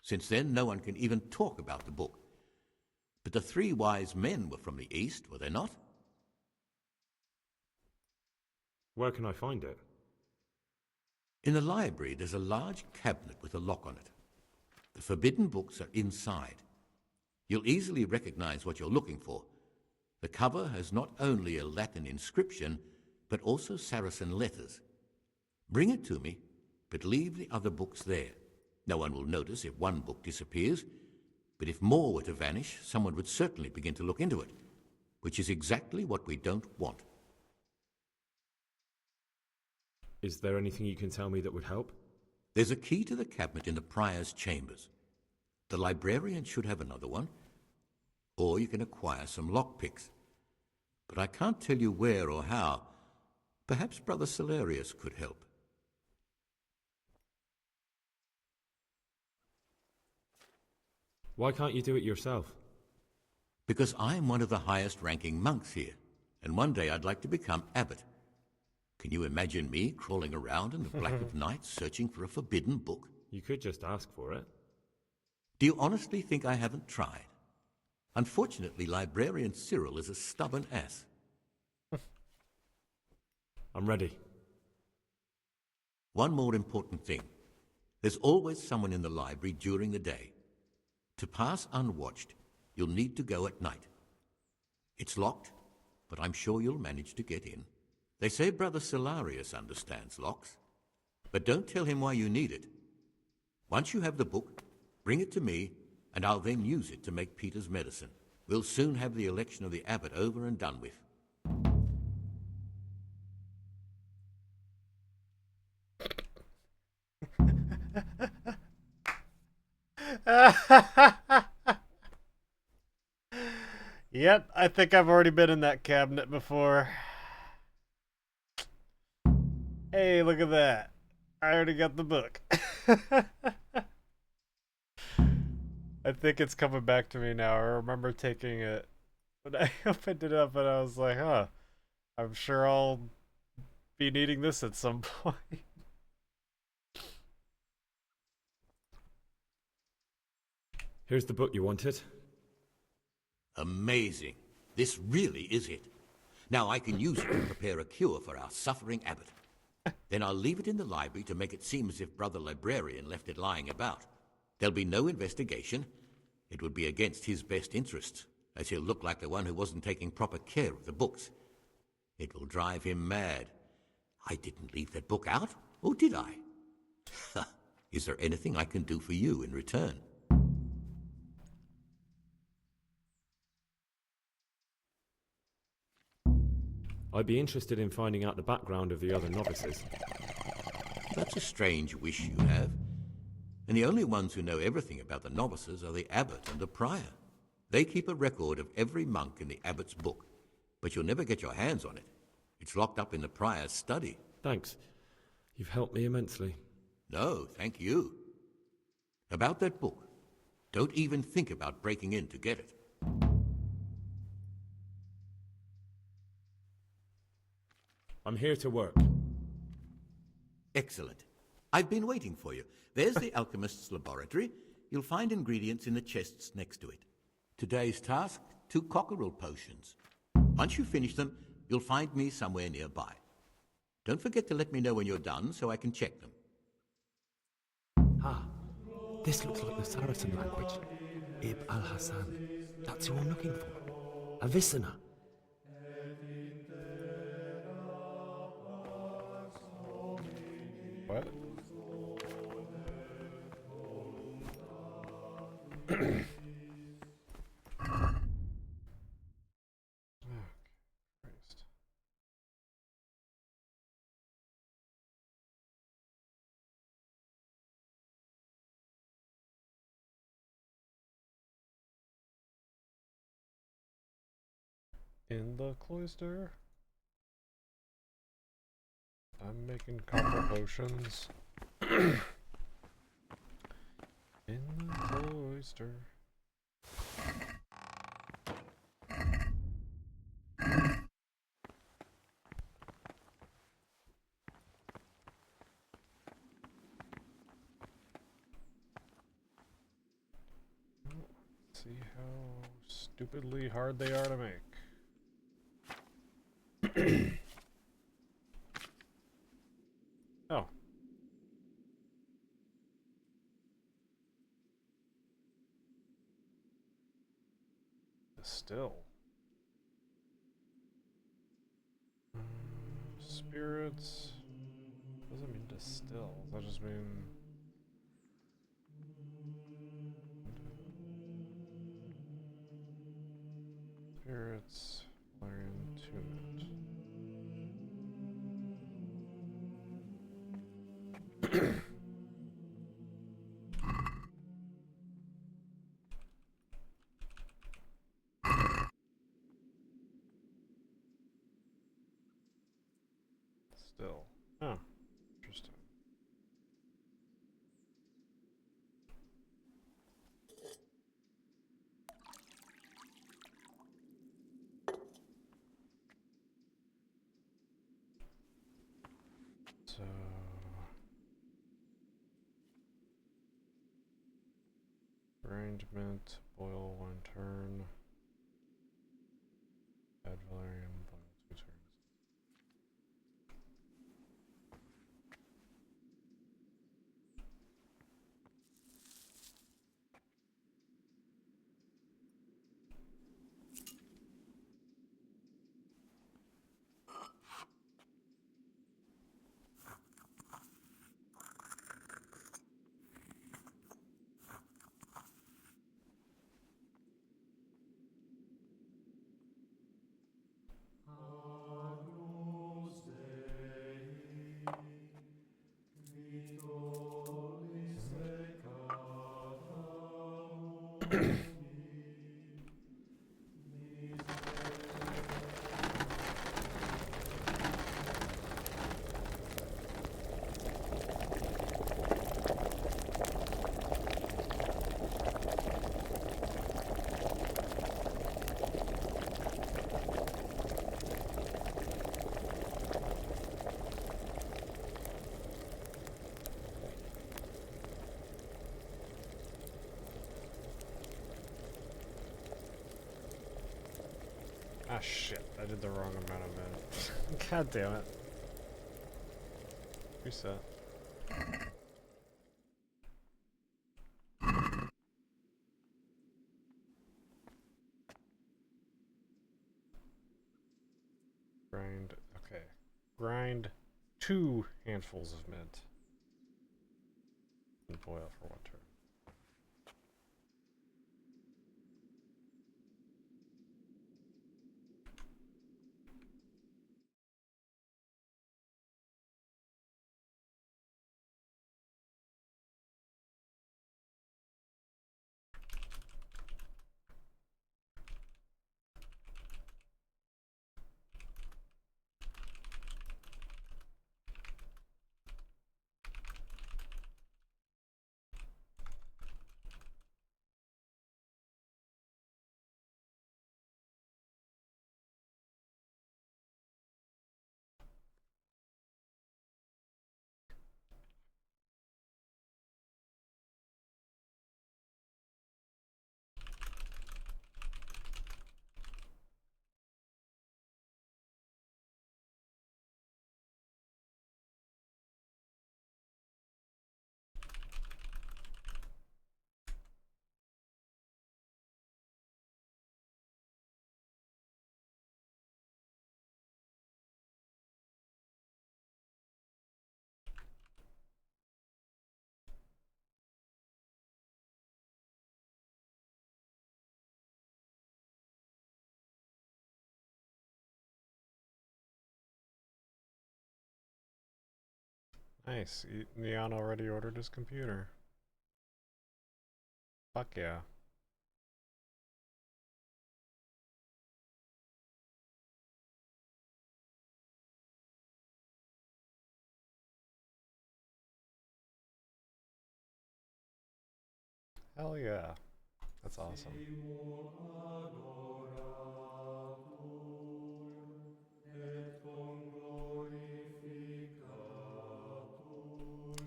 Since then, no one can even talk about the book. But the three wise men were from the East, were they not? Where can I find it? In the library, there's a large cabinet with a lock on it. The forbidden books are inside. You'll easily recognize what you're looking for. The cover has not only a Latin inscription, but also Saracen letters. Bring it to me, but leave the other books there. No one will notice if one book disappears, but if more were to vanish, someone would certainly begin to look into it, which is exactly what we don't want. Is there anything you can tell me that would help? There's a key to the cabinet in the prior's chambers. The librarian should have another one, or you can acquire some lockpicks. But I can't tell you where or how. Perhaps Brother Salarius could help. Why can't you do it yourself? Because I'm one of the highest-ranking monks here, and one day I'd like to become abbot. Can you imagine me crawling around in the black of night searching for a forbidden book? You could just ask for it. Do you honestly think I haven't tried? Unfortunately, Librarian Cyril is a stubborn ass. I'm ready. One more important thing. There's always someone in the library during the day. To pass unwatched, you'll need to go at night. It's locked, but I'm sure you'll manage to get in. They say Brother Salarius understands locks, but don't tell him why you need it. Once you have the book, bring it to me, and I'll then use it to make Peter's medicine. We'll soon have the election of the abbot over and done with. Yep, I think I've already been in that cabinet before. Hey, look at that. I already got the book. I think it's coming back to me now. I remember taking it when I opened it up and I was like, huh, I'm sure I'll be needing this at some point. Here's the book you wanted. Amazing. This really is it. Now I can use it to prepare a cure for our suffering abbot. Then I'll leave it in the library to make it seem as if Brother Librarian left it lying about. There'll be no investigation. It would be against his best interests, as he'll look like the one who wasn't taking proper care of the books. It will drive him mad. I didn't leave that book out, or did I? Is there anything I can do for you in return? I'd be interested in finding out the background of the other novices. That's a strange wish you have. And the only ones who know everything about the novices are the abbot and the prior. They keep a record of every monk in the abbot's book, but you'll never get your hands on it. It's locked up in the prior's study. Thanks. You've helped me immensely. No, thank you. About that book, don't even think about breaking in to get it. I'm here to work. Excellent. I've been waiting for you. There's the alchemist's laboratory. You'll find ingredients in the chests next to it. Today's task, 2 cockerel potions. Once you finish them, you'll find me somewhere nearby. Don't forget to let me know when you're done so I can check them. Ah, this looks like the Saracen language. Ib al-Hassan. That's who I'm looking for. Avicenna. What? Christ. In the cloister. I'm making copper potions. In the cloister. See how stupidly hard they are to make. Oh. Distill. Spirits. What does it mean distill? Does that just mean... Spirits, Valerian Tunit. Still. Oh, interesting. So... Arrangement, boil 1 turn. Add Valerian, boil 2 turns. Ah, shit. I did the wrong amount of mint. God damn it. Reset. Grind. Okay. Grind 2 handfuls of mint. And boil for 1 turn. Nice. Neon already ordered his computer. Fuck yeah. Hell yeah. That's awesome.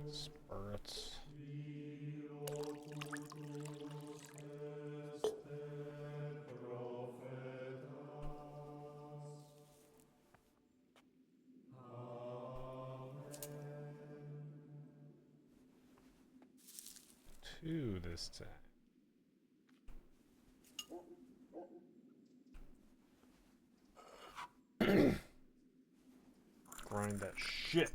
Spirits. Two this time. Grind that shit.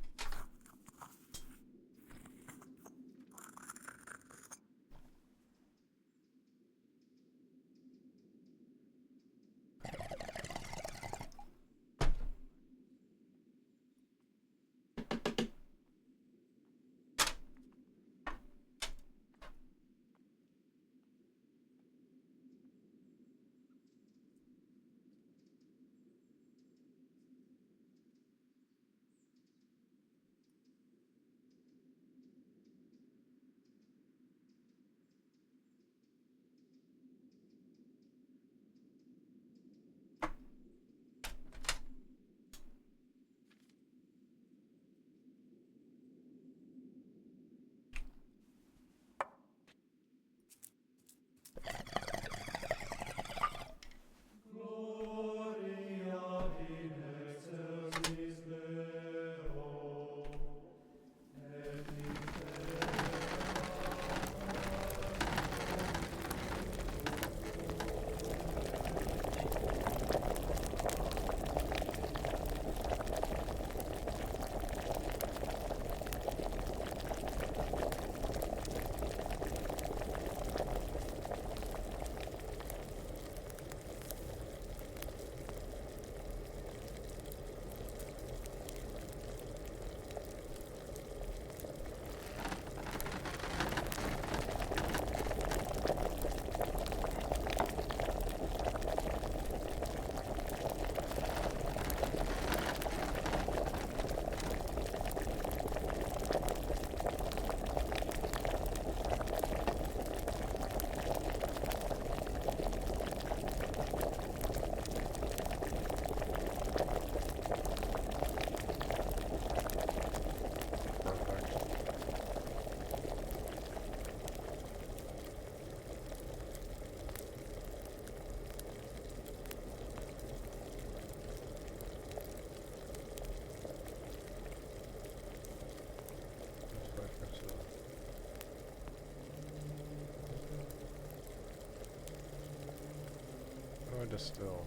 distill?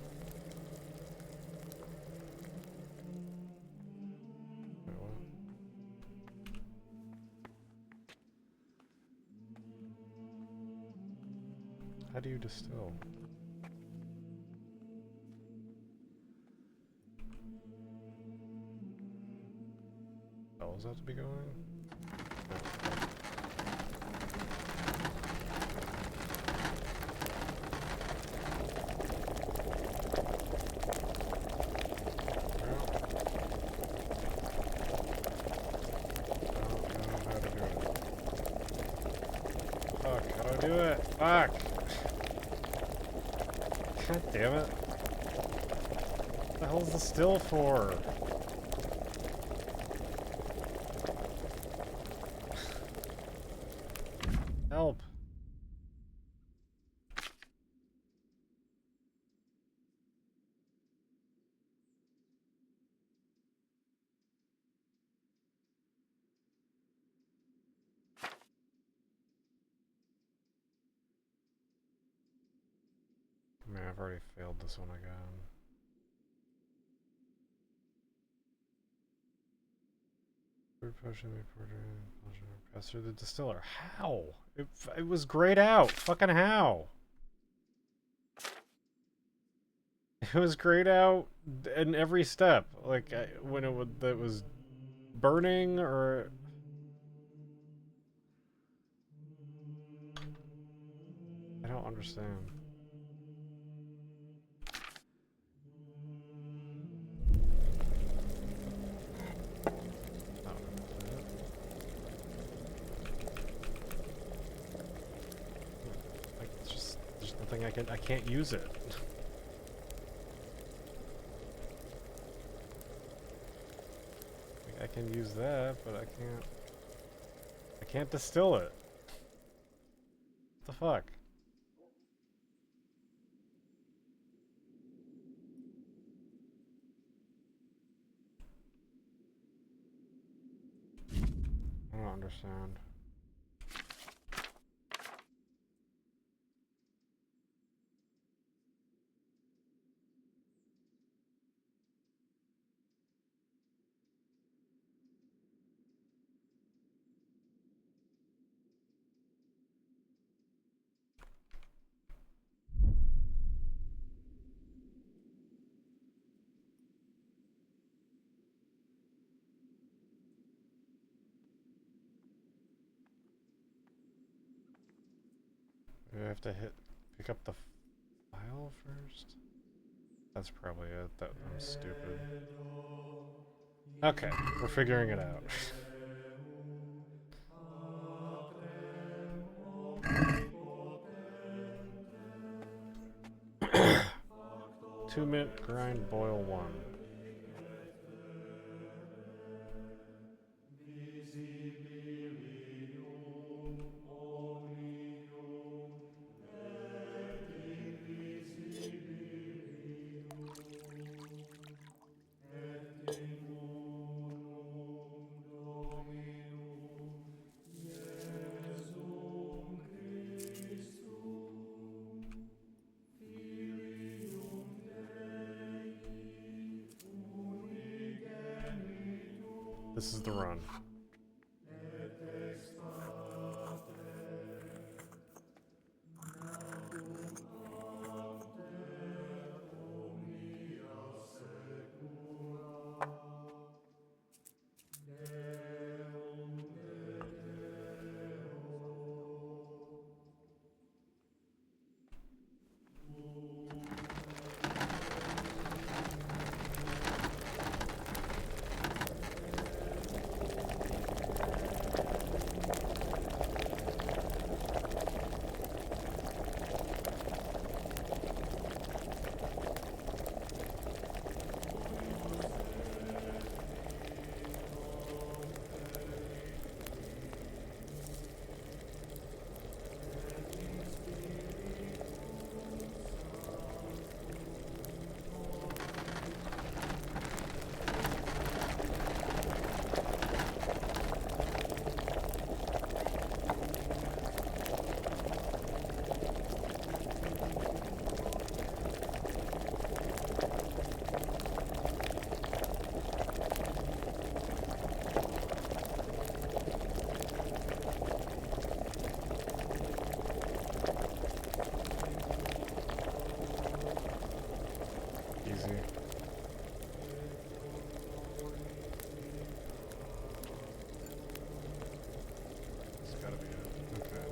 Wait, what? How do you distill? Bells have to be going? Fuck, how do I do it? Fuck! God damn it. What the hell is the still for? Help. Man, I've already failed this one again. Fruit potion, pass through the distiller. How? It was grayed out. Fucking how? It was grayed out in every step. Like when it was burning or. I don't understand. There's nothing I can't use it. Like, I can use that, but I can't distill it. What the fuck? I don't understand. Do I have to pick up the file first? That's probably it. I'm stupid. Okay, we're figuring it out. 2-minute grind boil 1. This is the run. easy. It's gotta be it. Okay.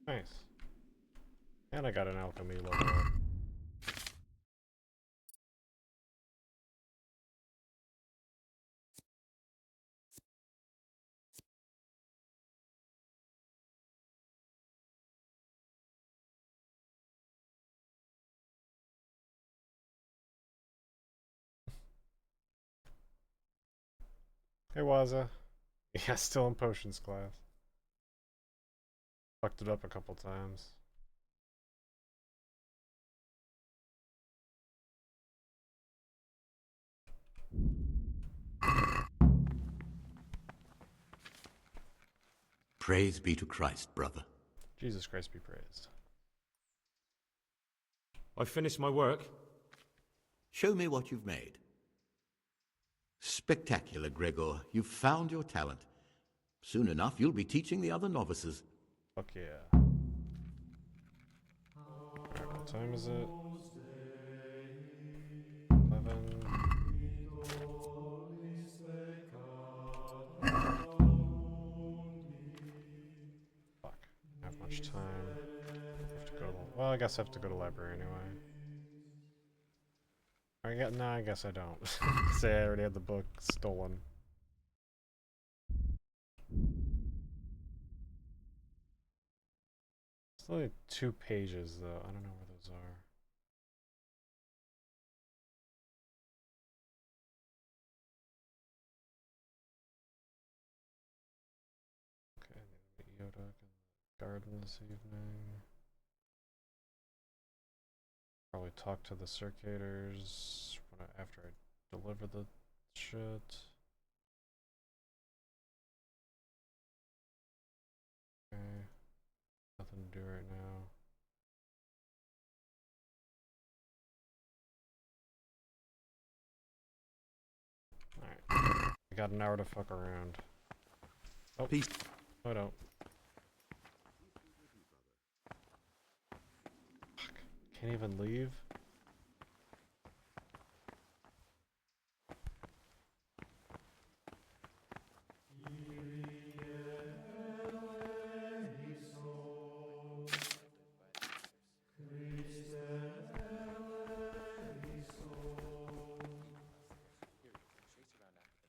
Nice. And I got an alchemy level up. Hey, Waza. Yeah, still in potions class. Fucked it up a couple times. Praise be to Christ, brother. Jesus Christ be praised. I've finished my work. Show me what you've made. Spectacular, Gregor. You've found your talent. Soon enough, you'll be teaching the other novices. Fuck yeah. Alright, what time is it? 11. Fuck. I don't have much time. I have to go to, well, I guess I have to go to the library anyway. I guess I don't. Say I already had the book stolen. It's only 2 pages though. I don't know where those are. Okay, I need to meet Yoda in the garden this evening. Probably talk to the circuitors after I deliver the shit. Okay. Nothing to do right now. Alright. I got an hour to fuck around. Oh, Peace. I don't. Fuck. Can't even leave?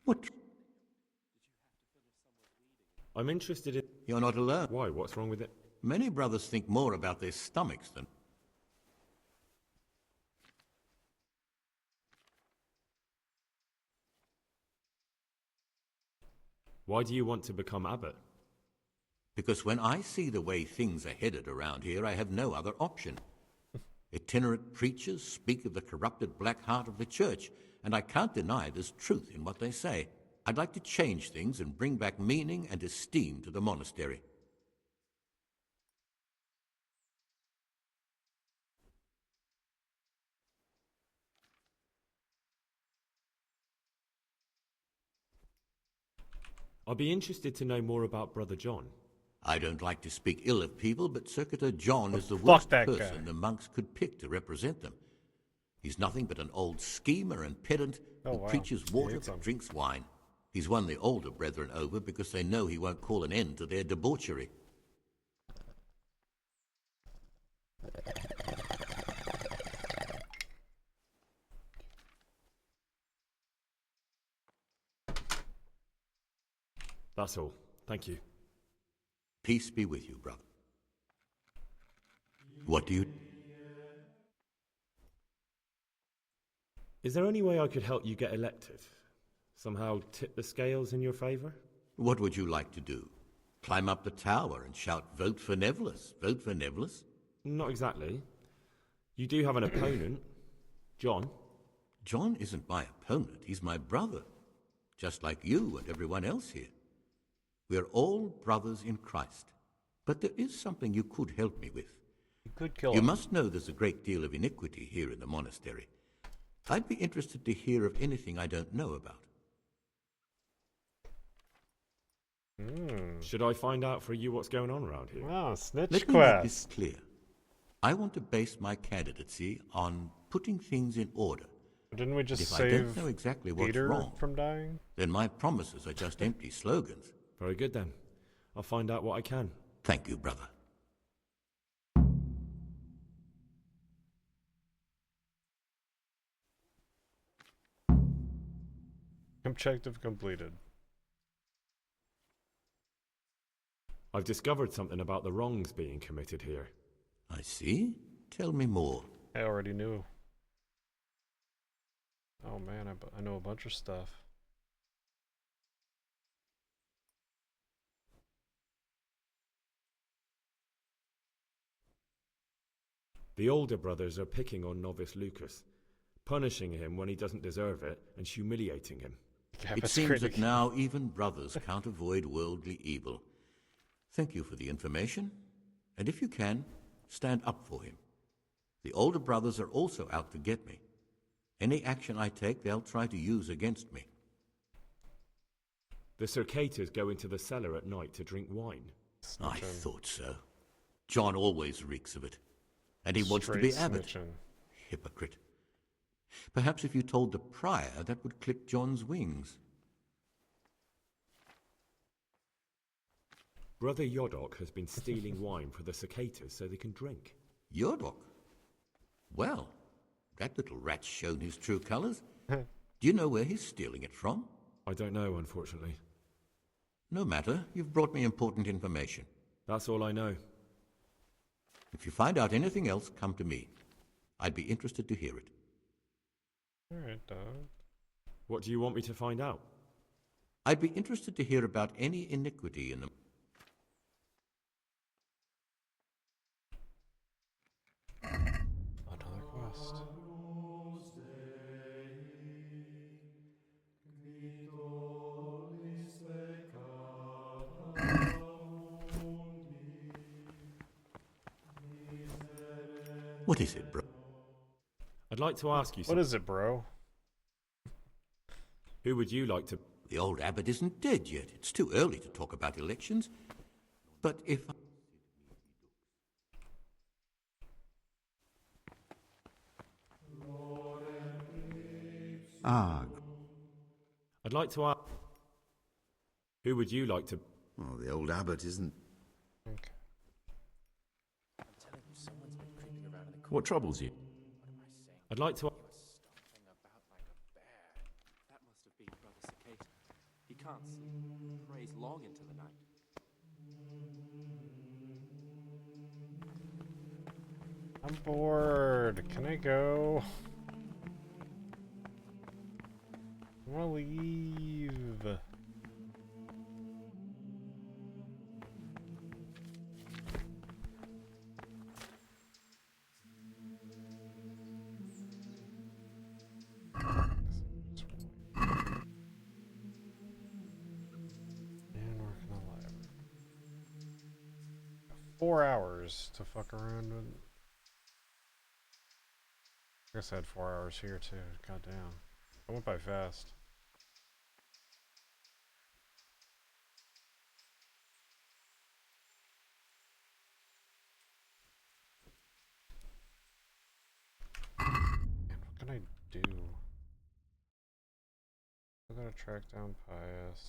What? I'm interested in... You're not alone. Why? What's wrong with it? Many brothers think more about their stomachs than... Why do you want to become abbot? Because when I see the way things are headed around here, I have no other option. Itinerant preachers speak of the corrupted black heart of the church, and I can't deny there's truth in what they say. I'd like to change things and bring back meaning and esteem to the monastery. I'd be interested to know more about Brother John. I don't like to speak ill of people, but Circuitor John is the fuck worst that person guy. the monks could pick to represent them. He's nothing but an old schemer and pedant who wow. preaches He water hates but him. drinks wine. He's won the older brethren over because they know he won't call an end to their debauchery. That's all. Thank you. Peace be with you, brother. What do you... Is there any way I could help you get elected? Somehow tip the scales in your favour? What would you like to do? Climb up the tower and shout, "Vote for Nevillus, vote for Nevillus"? Not exactly. You do have an opponent, John. John isn't my opponent, he's my brother. Just like you and everyone else here. We're all brothers in Christ. But there is something you could help me with. could kill You him. must know there's a great deal of iniquity here in the monastery. I'd be interested to hear of anything I don't know about. Should I find out for you what's going on around here? Oh, snitch Let me make this clear. I want to base my candidacy on putting things in order. Didn't we just If I save don't know exactly what's Peter wrong from dying? Then my promises are just empty slogans. Very good then. I'll find out what I can. Thank you, brother. Objective completed. I've discovered something about the wrongs being committed here. I see. Tell me more. I already knew. Oh man, I know a bunch of stuff. The older brothers are picking on novice Lucas, punishing him when he doesn't deserve it and humiliating him. It seems that now even brothers can't avoid worldly evil. Thank you for the information, and if you can, stand up for him. The older brothers are also out to get me. Any action I take, they'll try to use against me. The Circators go into the cellar at night to drink wine. I thought so. John always reeks of it. And he wants to be abbot. Hypocrite. Perhaps if you told the prior, that would clip John's wings. Brother Yodok has been stealing wine for the Circators so they can drink. Yodok? Well, that little rat's shown his true colours. Do you know where he's stealing it from? I don't know, unfortunately. No matter. You've brought me important information. That's all I know. If you find out anything else, come to me. I'd be interested to hear it. Alright, dog. What do you want me to find out? I'd be interested to hear about any iniquity in the... Another quest. What is it, bro? I'd like to ask you something. What is it, bro? Who would you like to... The old abbot isn't dead yet. It's too early to talk about elections. But if... I'd like to ask... Who would you like to... Well, the old abbot isn't... Okay. What troubles you? I'd like to... That must have been Brother Cicada. He can't see. Prays long into the night. I'm bored. Can I go? I want to leave. And work in the library. 4 hours to fuck around with. I guess I had 4 hours here too. God damn. I went by fast. Man, what can I do? I gotta track down Pius.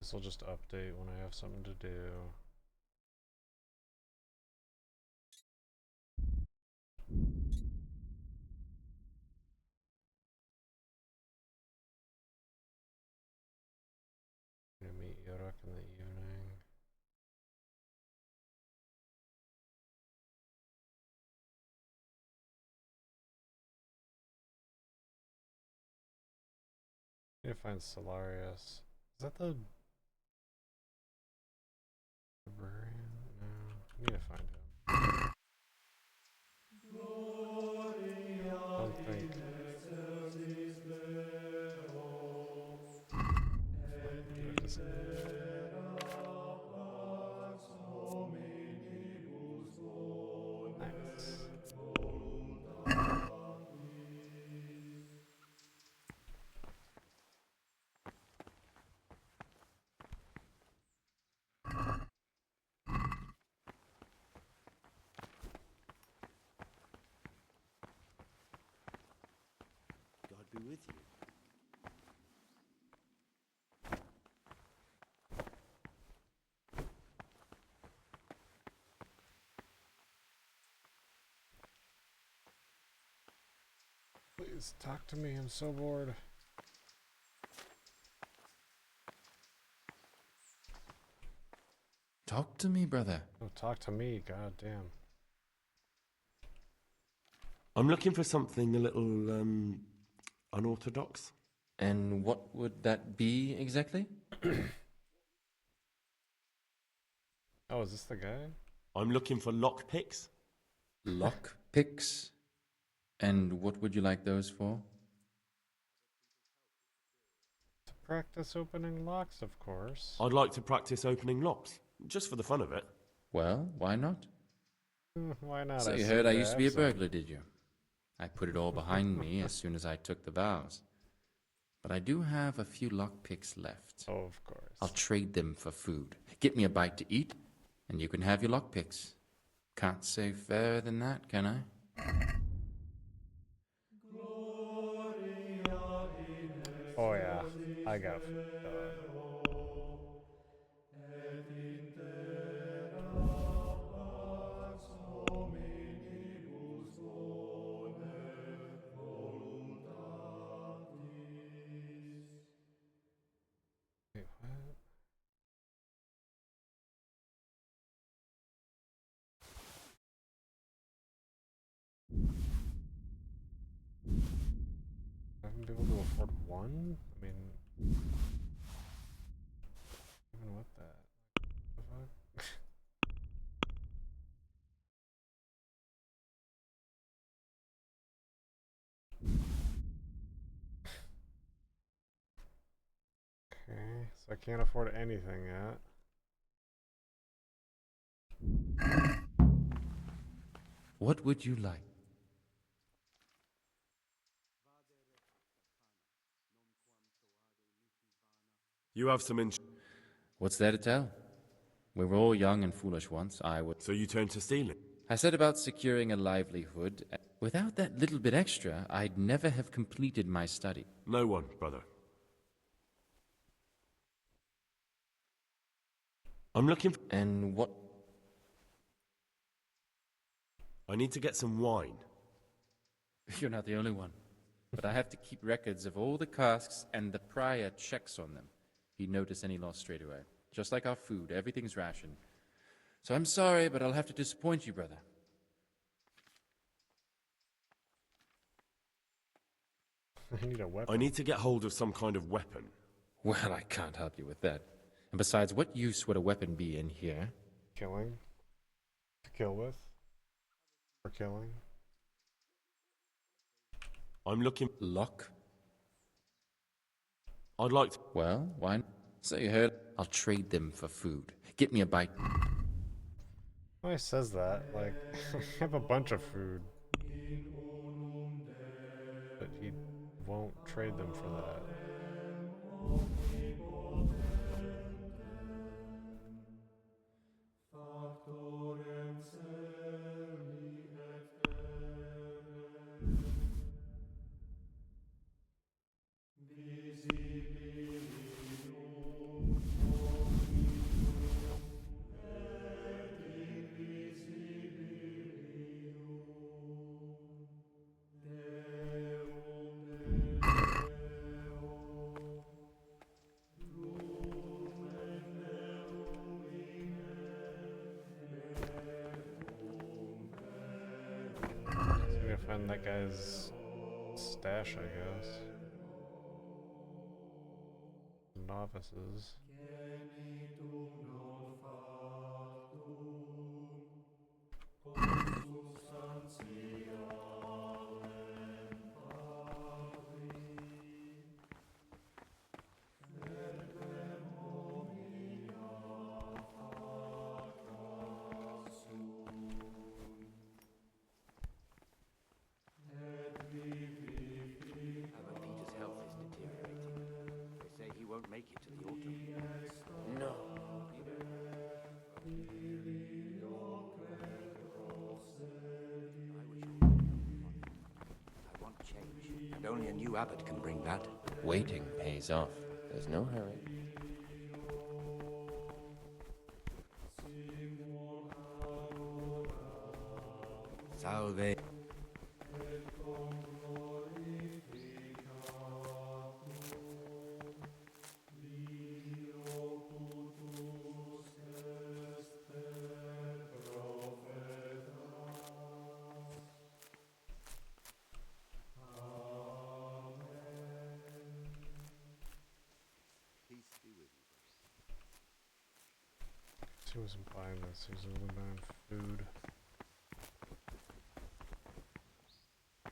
This will just update when I have something to do. Gonna meet Yodak in the evening. Need to find Solarius. Is that the librarian? No, I need to find him. Don't think. What is it? with you. Please talk to me. I'm so bored. Talk to me, brother. Oh, talk to me. God damn. I'm looking for something a little unorthodox. And what would that be exactly? Oh, is this the guy? I'm looking for lockpicks. Lock picks? And what would you like those for? To practice opening locks, of course. I'd like to practice opening locks, just for the fun of it. Well, why not? Why not? So you heard I used to be a burglar, did you? I put it all behind me as soon as I took the vows. But I do have a few lockpicks left. Oh, of course. I'll trade them for food. Get me a bite to eat, and you can have your lockpicks. Can't say fairer than that, can I? Oh yeah, I got food. Wait, what? I haven't been able to afford one? I mean, even with that. What the fuck? Okay, so I can't afford anything yet. What would you like? You have some What's there to tell? We were all young and foolish once. So you turned to stealing? I said about securing a livelihood. Without that little bit extra, I'd never have completed my study. No one, brother. I'm looking for... And what? I need to get some wine. You're not the only one. But I have to keep records of all the casks, and the prior checks on them. He'd notice any loss straight away. Just like our food, everything's rationed. So I'm sorry, but I'll have to disappoint you, brother. I need a weapon. I need to get hold of some kind of weapon. Well, I can't help you with that. And besides, what use would a weapon be in here? Killing? To kill with? For killing? I'm looking... Lock? I'd like to... Well, why not? So you heard? I'll trade them for food. Get me a bite. Why says that? Like, I have a bunch of food. But he won't trade them for that. Find that guy's stash, I guess. Novices. Peter's health is deteriorating. They say he won't make it to the autumn. a new abbot can bring that. Waiting pays off. There's no hurry. Salve. He wasn't buying this, he was only buying food. I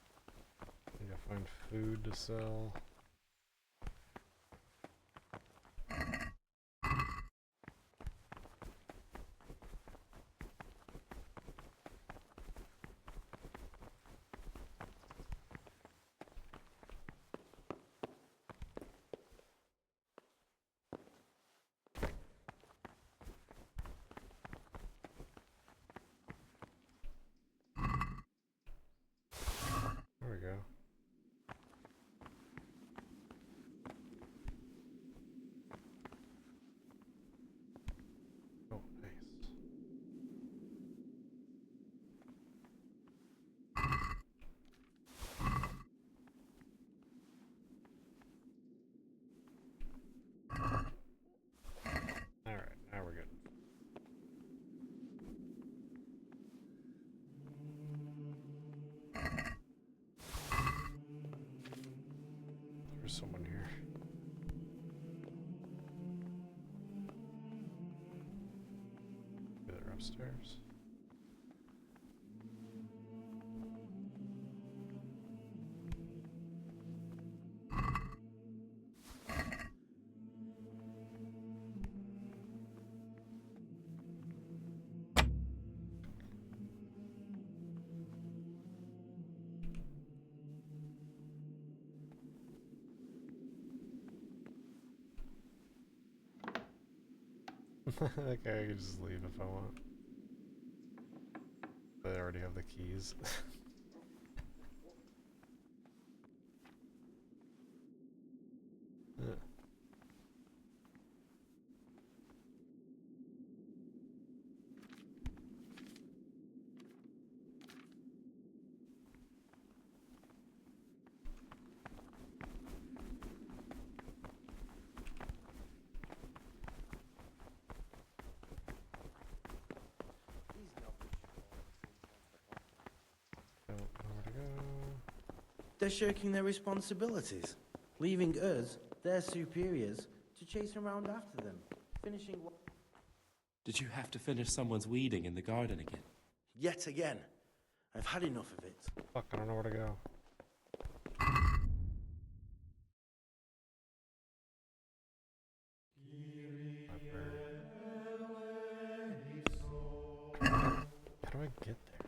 gotta find food to sell. There we go. Oh, nice. Alright, now we're good. There's someone here. Maybe they're upstairs. Okay, I can just leave if I want. They already have the keys. Yeah. Don't know where to go. They're shirking their responsibilities, leaving us, their superiors, to chase around after them, finishing what... Did you have to finish someone's weeding in the garden again? Yet again. I've had enough of it. Fuck, I don't know where to go. How do I get there?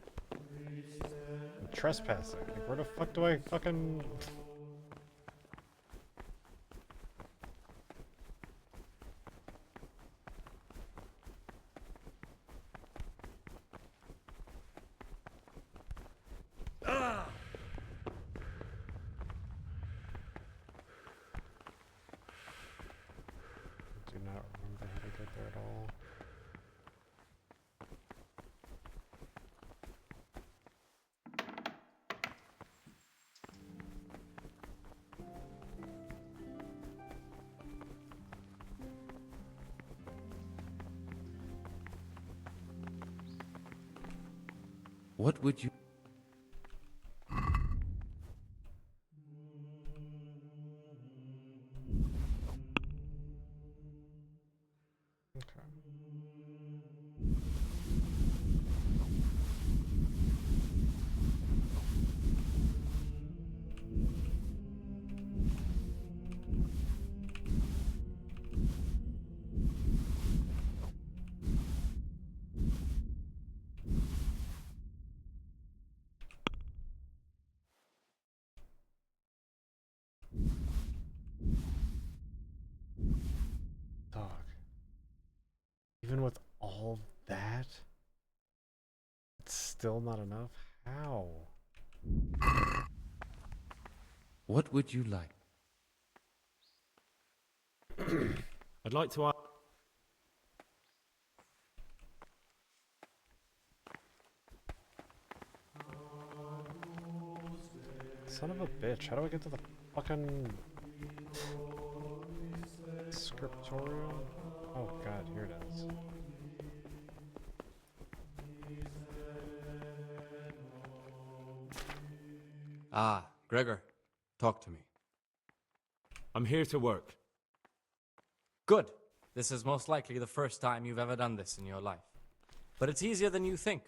I'm trespassing. Like, where the fuck do I fucking... Do not remember how to get there at all. What would you... Dog. Even with all that, it's still not enough? How? What would you like? I'd like to ask... Son of a bitch, how do I get to the fucking scriptorium? Oh god, here it is. Ah, Gregor, talk to me. I'm here to work. Good. This is most likely the first time you've ever done this in your life. But it's easier than you think.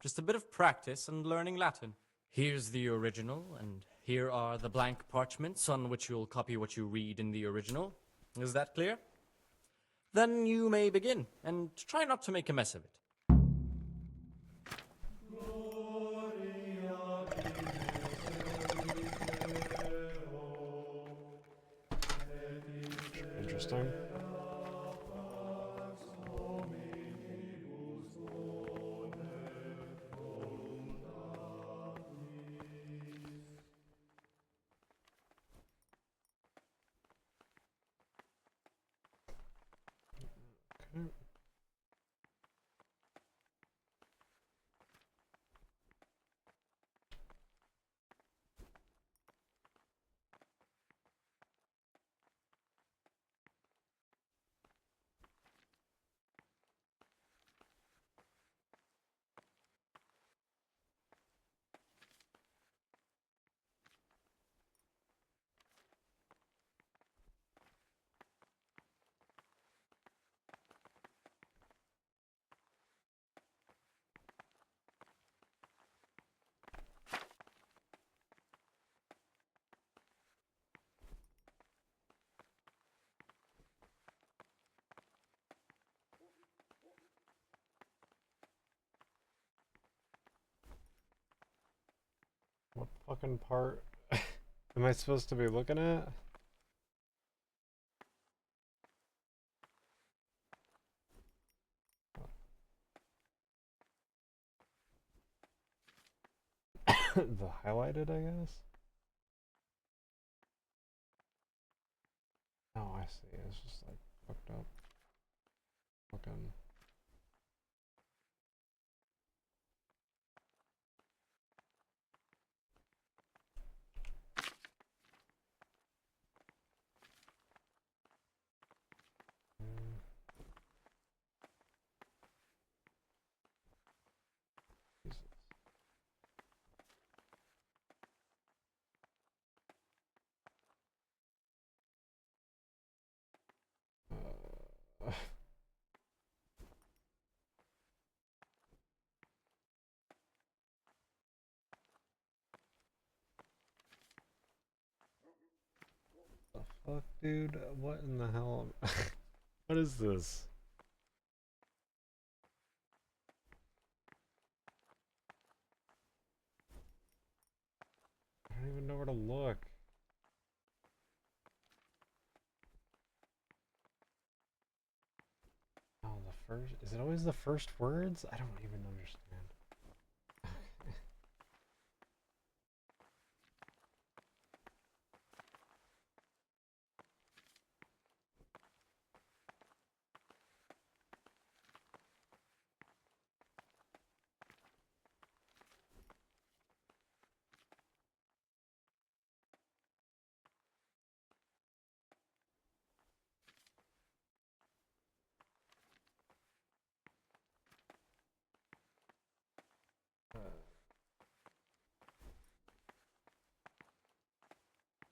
Just a bit of practice and learning Latin. Here's the original, and here are the blank parchments on which you'll copy what you read in the original. Is that clear? Then you may begin, and try not to make a mess of it. Interesting. Okay. What fucking part am I supposed to be looking at? The highlighted, I guess? Oh, I see. It's just like fucked up. Fucking. The fuck, dude? What in the hell? What is this? I don't even know where to look. Oh, the first. Is it always the first words? I don't even understand.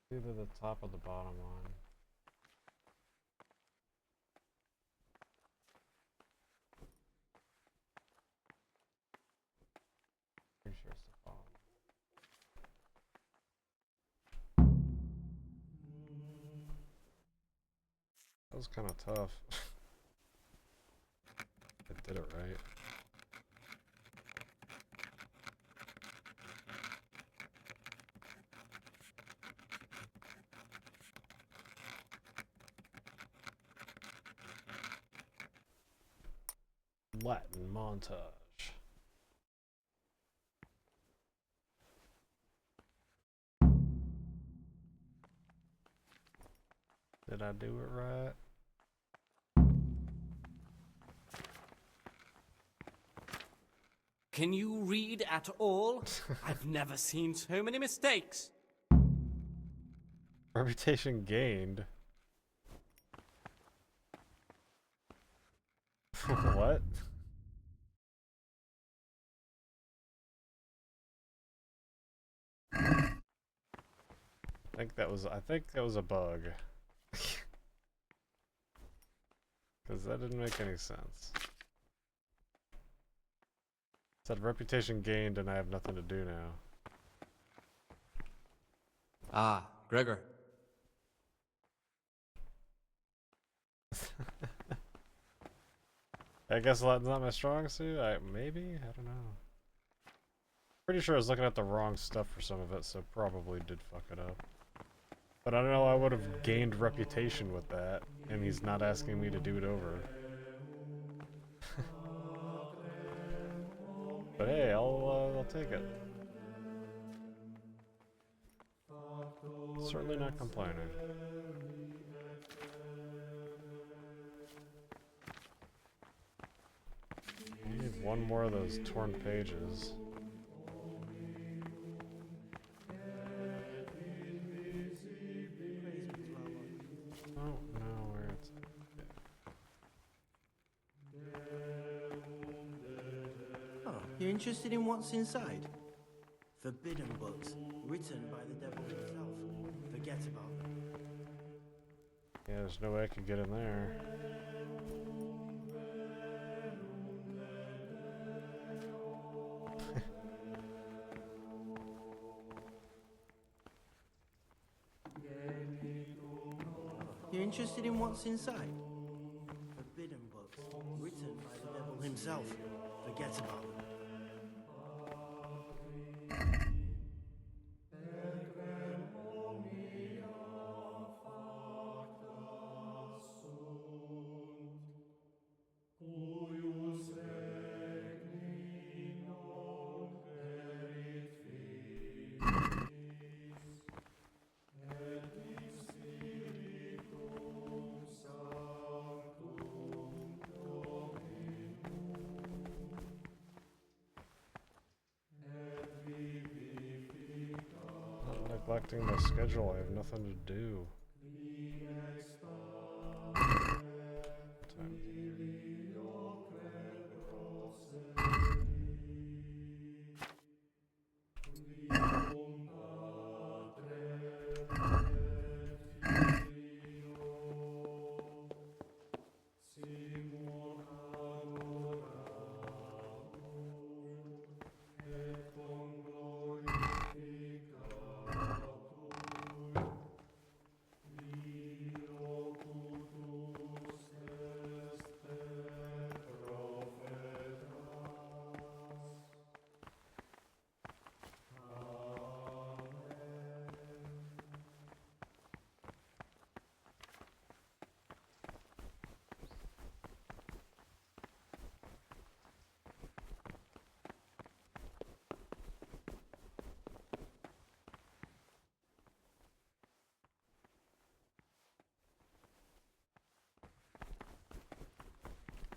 Either the top or the bottom one. Pretty sure it's the bottom. That was kind of tough. I did it right. Latin montage. Did I do it right? Can you read at all? I've never seen so many mistakes. Reputation gained. What? I think that was a bug. Cause that didn't make any sense. It said reputation gained and I have nothing to do now. Ah, Gregor. I guess that's not my strong suit. Maybe? I don't know. Pretty sure I was looking at the wrong stuff for some of it, so probably did fuck it up. But I don't know, I would have gained reputation with that, and he's not asking me to do it over. But hey, I'll take it. Certainly not complaining. I need one more of those torn pages. Oh, no, where it's... Oh, you're interested in what's inside? Forbidden books, written by the devil himself. Forget about them. Yeah, there's no way I could get in there. You're interested in what's inside? Forbidden books, written by the devil himself. Forget about them. Not neglecting my schedule, I have nothing to do.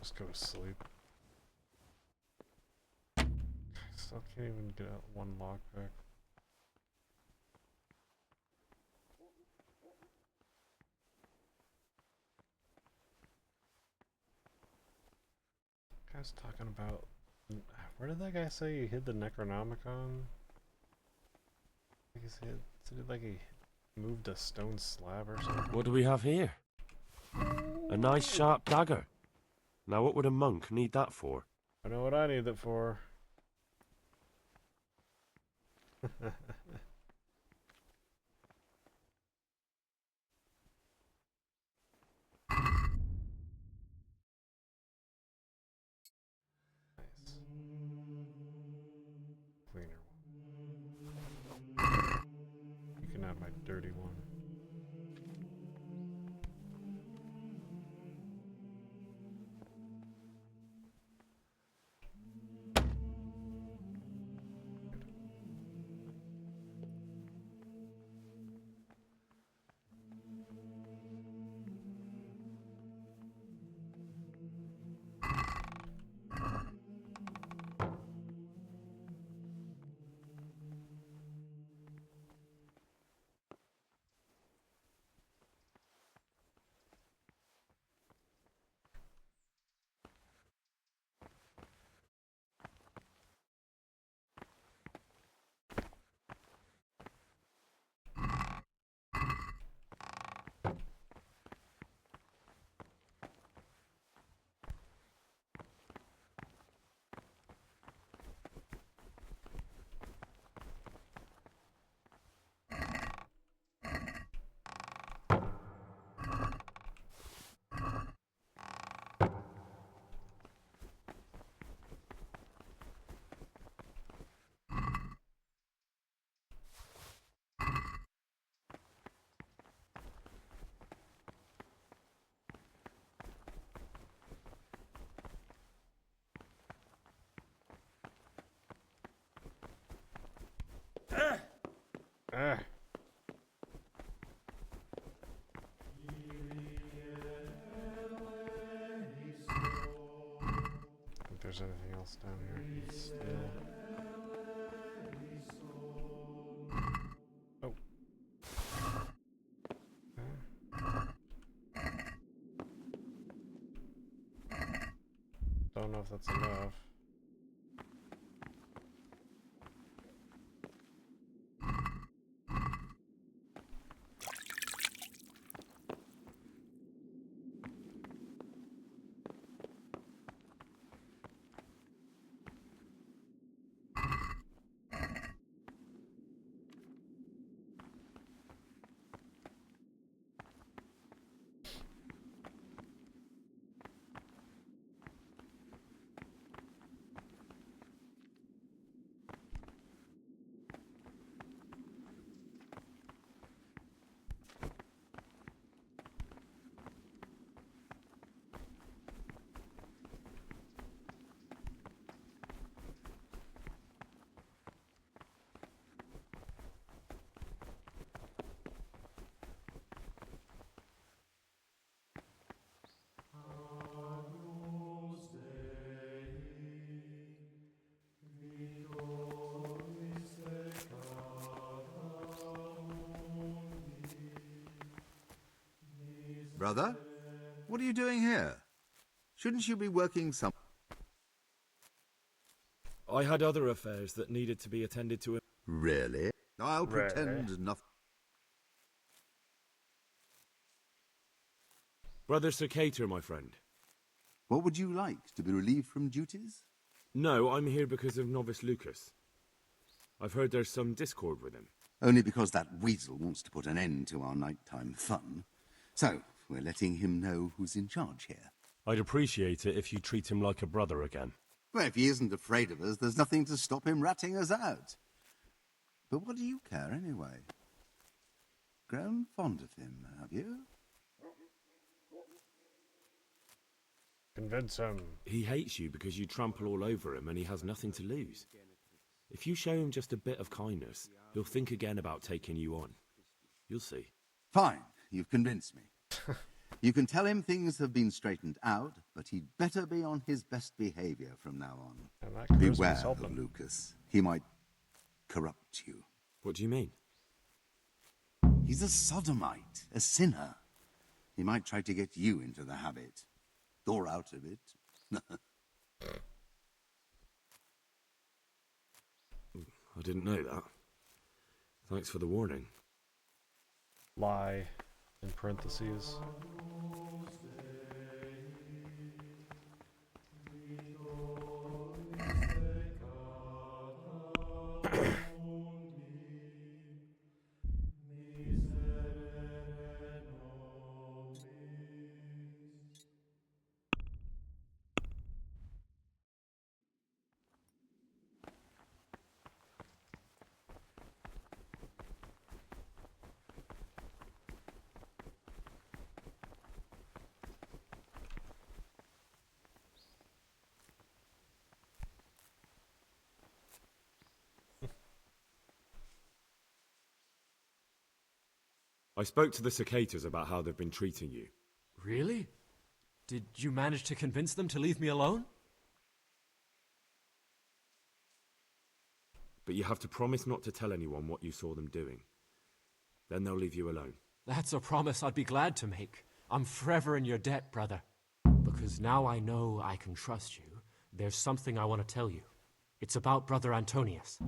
Just go to sleep. Still can't even get out one lockpick. Guy's talking about... Where did that guy say he hid the Necronomicon? I think he said like he moved a stone slab or something. What do we have here? A nice sharp dagger. Now what would a monk need that for? I know what I need it for. Nice. Cleaner one. You can have my dirty one. Ah. Think there's anything else down here? Still. Oh. Don't know if that's enough. Brother, what are you doing here? Shouldn't you be working some... I had other affairs that needed to be attended to. Really? I'll pretend nothing. Brother Cicator, my friend. What would you like? To be relieved from duties? No, I'm here because of Novice Lucas. I've heard there's some discord with him. Only because that weasel wants to put an end to our nighttime fun. So, we're letting him know who's in charge here. I'd appreciate it if you treat him like a brother again. Well, if he isn't afraid of us, there's nothing to stop him ratting us out. But what do you care, anyway? Grown fond of him, have you? Convince him. He hates you because you trample all over him and he has nothing to lose. If you show him just a bit of kindness, he'll think again about taking you on. You'll see. Fine, you've convinced me. You can tell him things have been straightened out, but he'd better be on his best behavior from now on. Beware of Lucas. He might corrupt you. What do you mean? He's a sodomite, a sinner. He might try to get you into the habit. Or out of it. I didn't know that. Thanks for the warning. Lie, in parentheses. I spoke to the cicadas about how they've been treating you. Really? Did you manage to convince them to leave me alone? But you have to promise not to tell anyone what you saw them doing. Then they'll leave you alone. That's a promise I'd be glad to make. I'm forever in your debt, brother. Because now I know I can trust you, there's something I want to tell you. It's about Brother Antonius.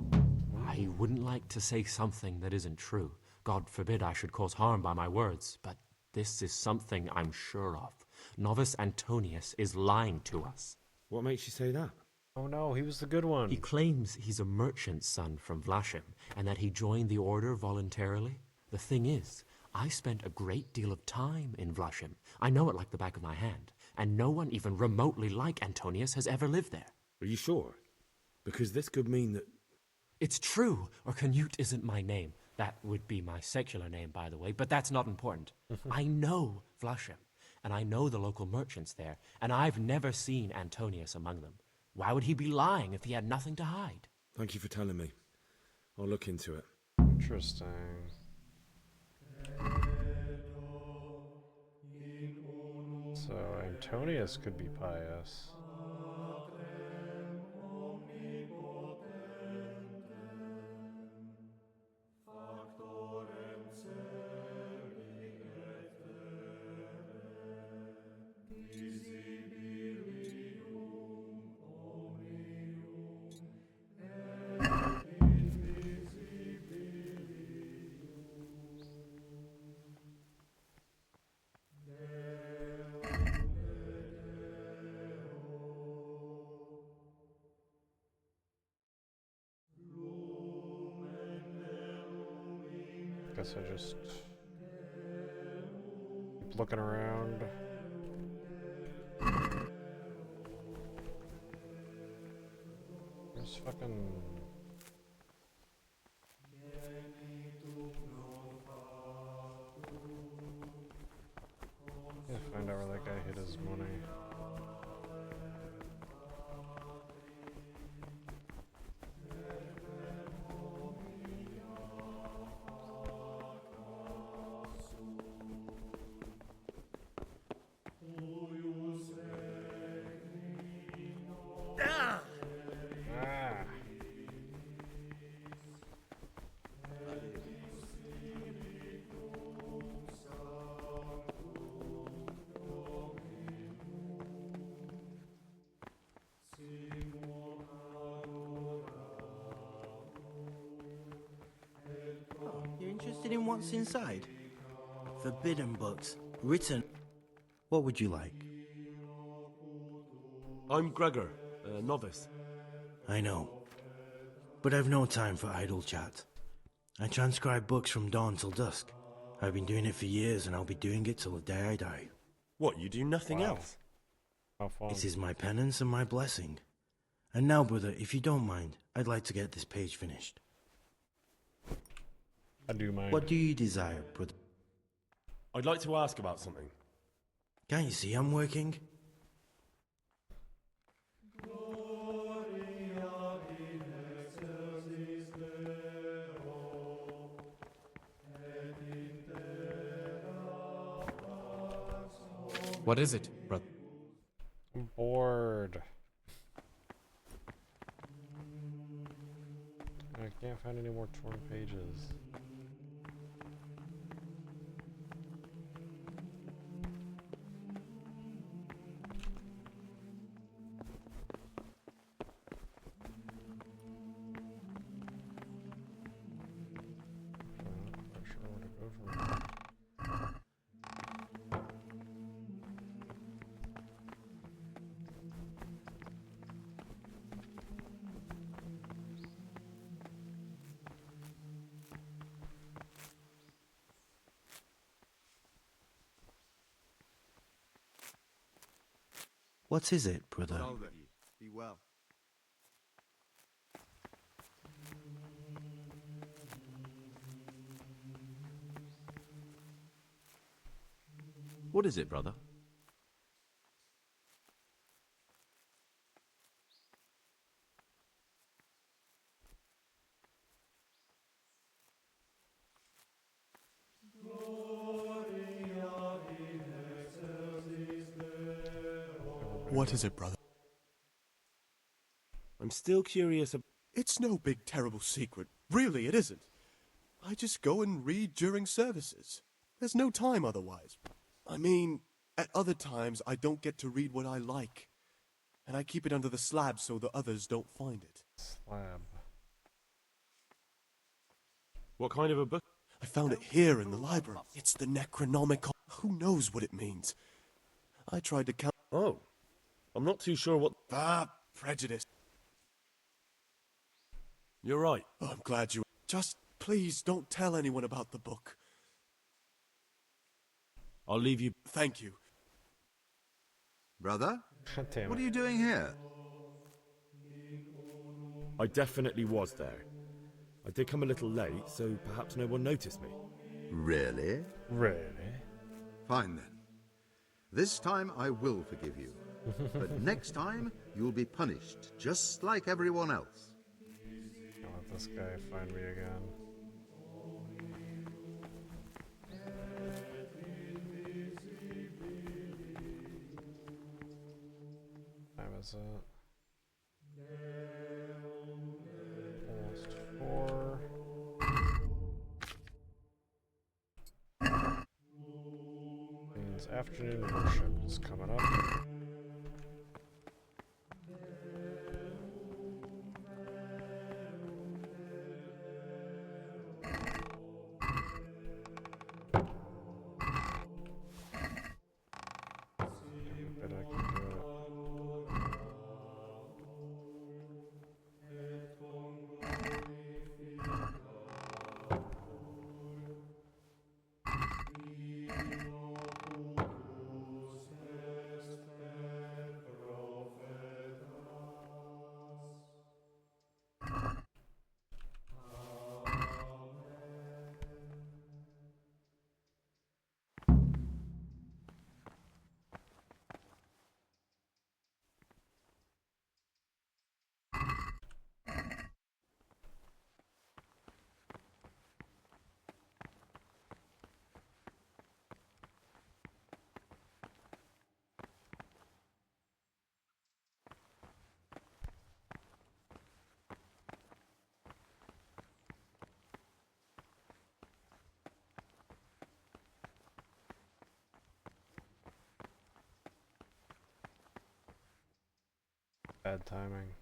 I wouldn't like to say something that isn't true. God forbid I should cause harm by my words, but this is something I'm sure of. Novice Antonius is lying to us. What makes you say that? Oh no, he was the good one. He claims he's a merchant's son from Vlashim, and that he joined the order voluntarily. The thing is, I spent a great deal of time in Vlashim. I know it like the back of my hand, and no one even remotely like Antonius has ever lived there. Are you sure? Because this could mean that... It's true, or Canute isn't my name. That would be my secular name, by the way, but that's not important. I know Vlashim, and I know the local merchants there, and I've never seen Antonius among them. Why would he be lying if he had nothing to hide? Thank you for telling me. I'll look into it. Interesting. So Antonius could be pious. Guess I just keep looking around. Just fucking. Yeah, find out where that guy hid his money. Oh, you're interested in what's inside? Forbidden books, written. What would you like? I'm Gregor, a novice. I know. But I've no time for idle chat. I transcribe books from dawn till dusk. I've been doing it for years, and I'll be doing it till the day I die. What, you do nothing else? How fun. It is my penance and my blessing. And now, brother, if you don't mind, I'd like to get this page finished. I do mind. What do you desire, brother? I'd like to ask about something. Can't you see I'm working? What is it, brother? I'm bored. I can't find any more torn pages. Not sure where to go from here. What is it, brother? Be well. What is it, brother? What is it, brother? I'm still curious about... It's no big, terrible secret. Really, it isn't. I just go and read during services. There's no time otherwise. I mean, at other times, I don't get to read what I like. And I keep it under the slab so the others don't find it. Slab. What kind of a book? I found it here in the library. It's the Necronomicon. Who knows what it means? I tried to count... Oh. I'm not too sure what... prejudice. You're right. Oh, I'm glad you... Just please don't tell anyone about the book. I'll leave you... Thank you. Brother? Damn What it. are you doing here? I definitely was there. I did come a little late, so perhaps no one noticed me. Really? Really? Fine then. This time I will forgive you. But next time, you'll be punished, just like everyone else. Don't let this guy find me again. is it? Almost 4. Means afternoon worship is coming up. Bad timing.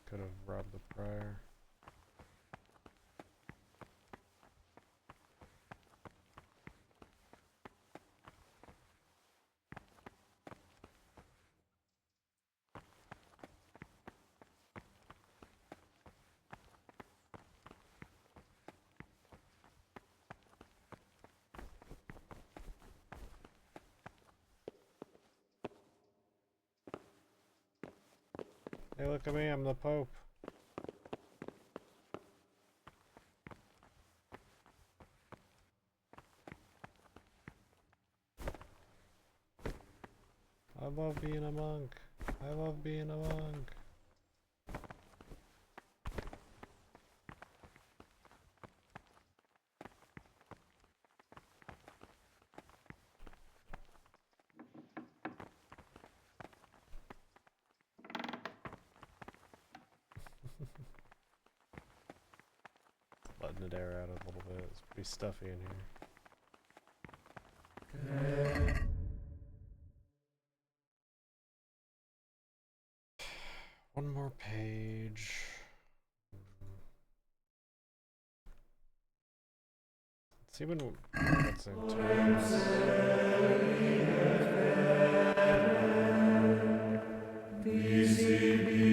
Could have robbed the prior. Hey, look at me, I'm the Pope. I love being a monk. I love being a monk. Letting it air out a little bit. It's pretty stuffy in here. One more page. Let's see when that's in BCB.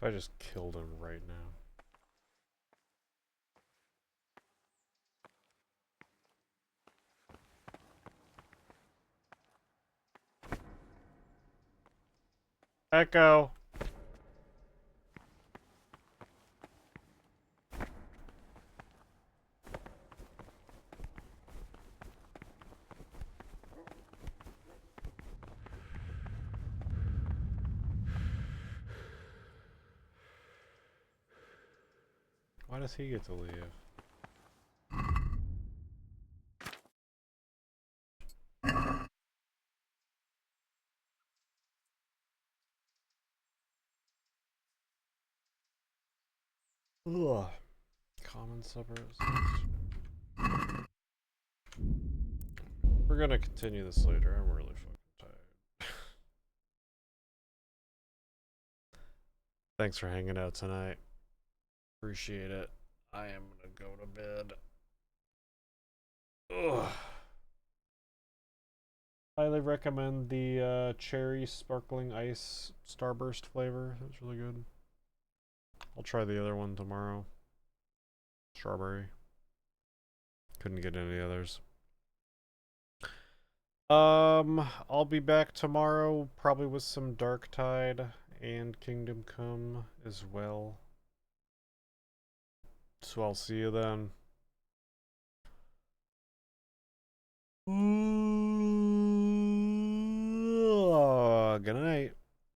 If I just killed him right now. Echo. Why does he get to leave? Ugh. Common suburbs. We're gonna continue this later. I'm really fucking tired. Thanks for hanging out tonight. Appreciate it. I am gonna go to bed. Ugh. Highly recommend the cherry sparkling ice starburst flavor. That's really good. I'll try the other one tomorrow. Strawberry. Couldn't get any others. I'll be back tomorrow, probably with some Dark Tide and Kingdom Come as well. So I'll see you then.